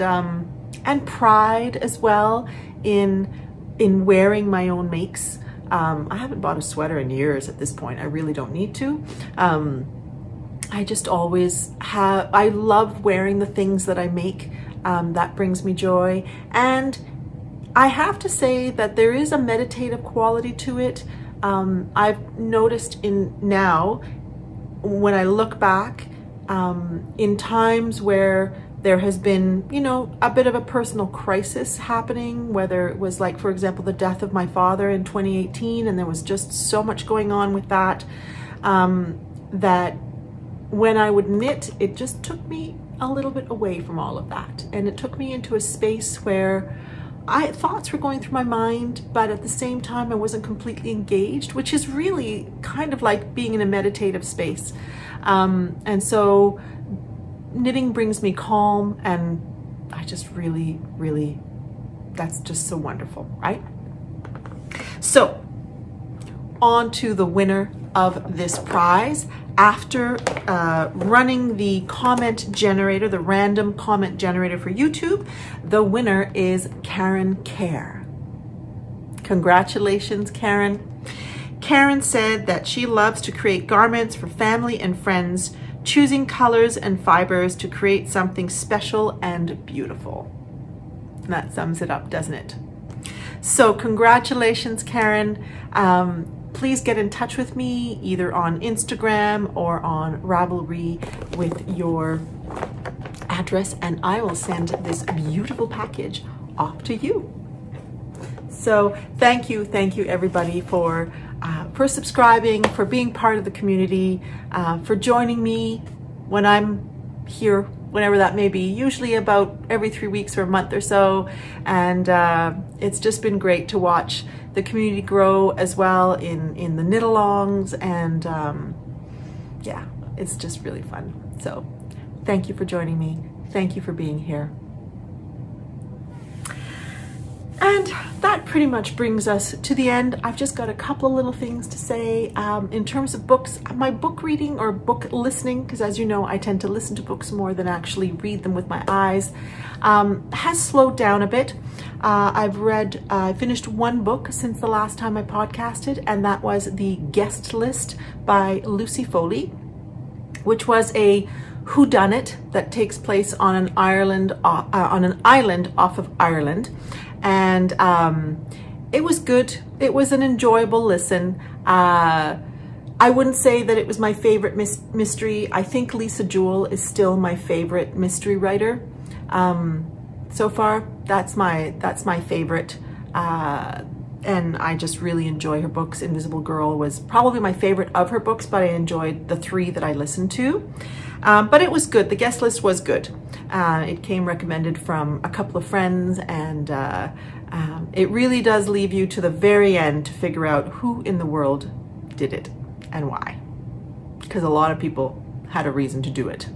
Speaker 1: pride as well in wearing my own makes. I haven't bought a sweater in years at this point. I really don't need to. I just always I love wearing the things that I make. That brings me joy. And I have to say that there is a meditative quality to it. I've noticed now, when I look back, in times where there has been, a bit of a personal crisis happening, whether it was like, for example, the death of my father in 2018, and there was just so much going on with that, that when I would knit, it just took me a little bit away from all of that. And it took me into a space where thoughts were going through my mind, but at the same time, I wasn't completely engaged, which is really kind of like being in a meditative space. And so knitting brings me calm, and I just really, that's just so wonderful, right? So on to the winner of this prize. After running the comment generator, the random comment generator for YouTube, the winner is Karen Care. Congratulations, Karen. Karen said that she loves to create garments for family and friends, choosing colors and fibers to create something special and beautiful. And that sums it up, doesn't it? So congratulations, Karen. Please get in touch with me either on Instagram or on Ravelry with your address, and I will send this beautiful package off to you. So thank you everybody for for subscribing, for being part of the community, for joining me when I'm here, whenever that may be, usually about every 3 weeks or a month or so. And it's just been great to watch the community grow as well in the knit-alongs, and yeah, it's just really fun. So thank you for joining me. Thank you for being here. And that pretty much brings us to the end. I've just got a couple of little things to say. In terms of books, my book reading or book listening, because as you know, I tend to listen to books more than actually read them with my eyes, has slowed down a bit. I finished one book since the last time I podcasted, and that was The Guest List by Lucy Foley, which was a whodunit that takes place on an island off of Ireland. And it was good. It was an enjoyable listen. I wouldn't say that it was my favorite mystery. I think Lisa Jewell is still my favorite mystery writer. So far, that's my favorite. And I just really enjoy her books. Invisible Girl was probably my favorite of her books, but I enjoyed the 3 that I listened to. But it was good. The guest list was good. It came recommended from a couple of friends, and it really does leave you to the very end to figure out who in the world did it and why, because a lot of people had a reason to do it.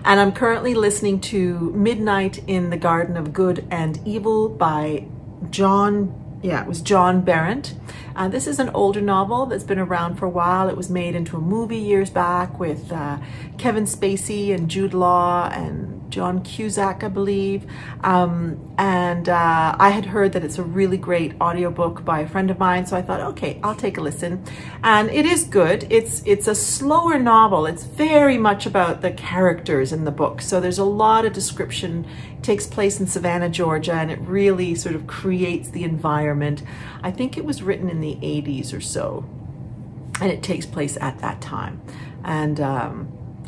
Speaker 1: And I'm currently listening to Midnight in the Garden of Good and Evil by John Berendt. This is an older novel that's been around for a while. It was made into a movie years back with Kevin Spacey and Jude Law and John Cusack, I believe. I had heard that it's a really great audiobook by a friend of mine, so I thought, okay, I'll take a listen. And it is good. It's a slower novel. It's very much about the characters in the book. So there's a lot of description. It takes place in Savannah, Georgia, and it really sort of creates the environment. I think it was written in the 80s or so, and it takes place at that time.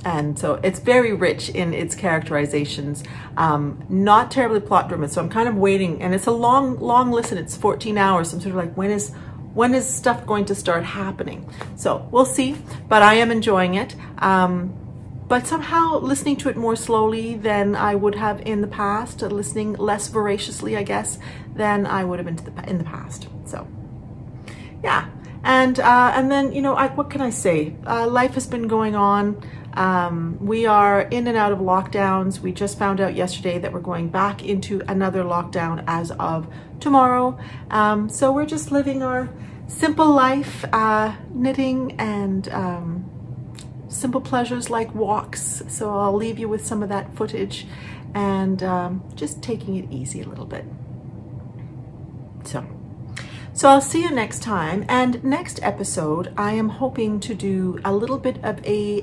Speaker 1: And so it's very rich in its characterizations, not terribly plot driven. So I'm kind of waiting, and it's a long listen. It's 14 hours. So I'm sort of like, when is stuff going to start happening? So we'll see, but I am enjoying it. But somehow listening to it more slowly than I would have in the past, listening less voraciously, I guess, than I would have in the past. So yeah. And then, you know, what can I say? Life has been going on. We are in and out of lockdowns. We just found out yesterday that we're going back into another lockdown as of tomorrow. So we're just living our simple life, knitting and simple pleasures like walks. So I'll leave you with some of that footage and just taking it easy a little bit. So I'll see you next time. And next episode, I am hoping to do a little bit of a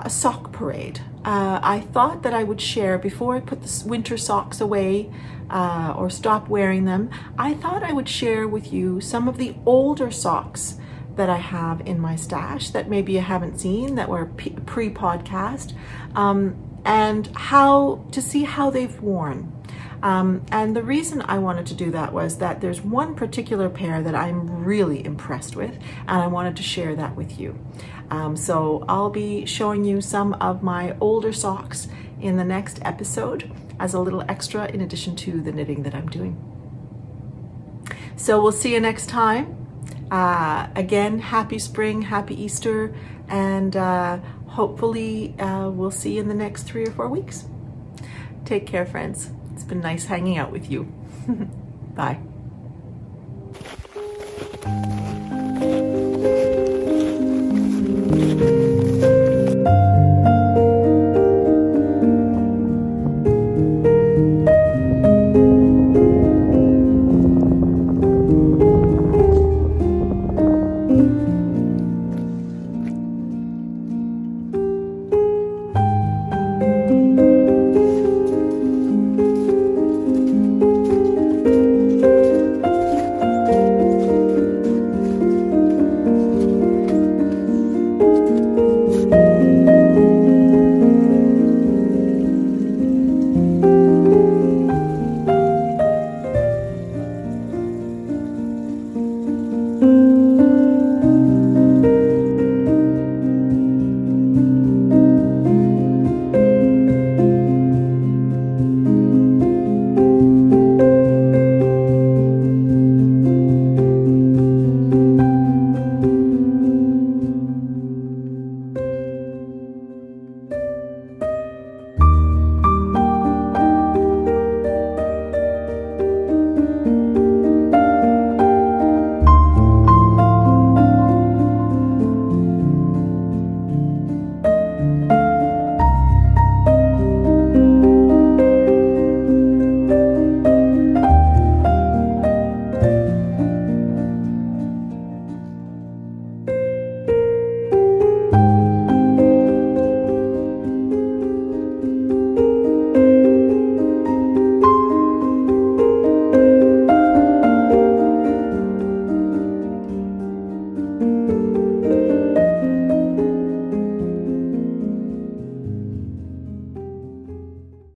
Speaker 1: sock parade. I thought that I would share, before I put the winter socks away or stop wearing them, I thought I would share with you some of the older socks that I have in my stash that maybe you haven't seen, that were pre-podcast, and to see how they've worn. And the reason I wanted to do that was that there's one particular pair that I'm really impressed with, and I wanted to share that with you. So I'll be showing you some of my older socks in the next episode as a little extra in addition to the knitting that I'm doing. So we'll see you next time. Again, happy spring, happy Easter, and hopefully we'll see you in the next 3 or 4 weeks. Take care, friends. It's been nice hanging out with you. Bye.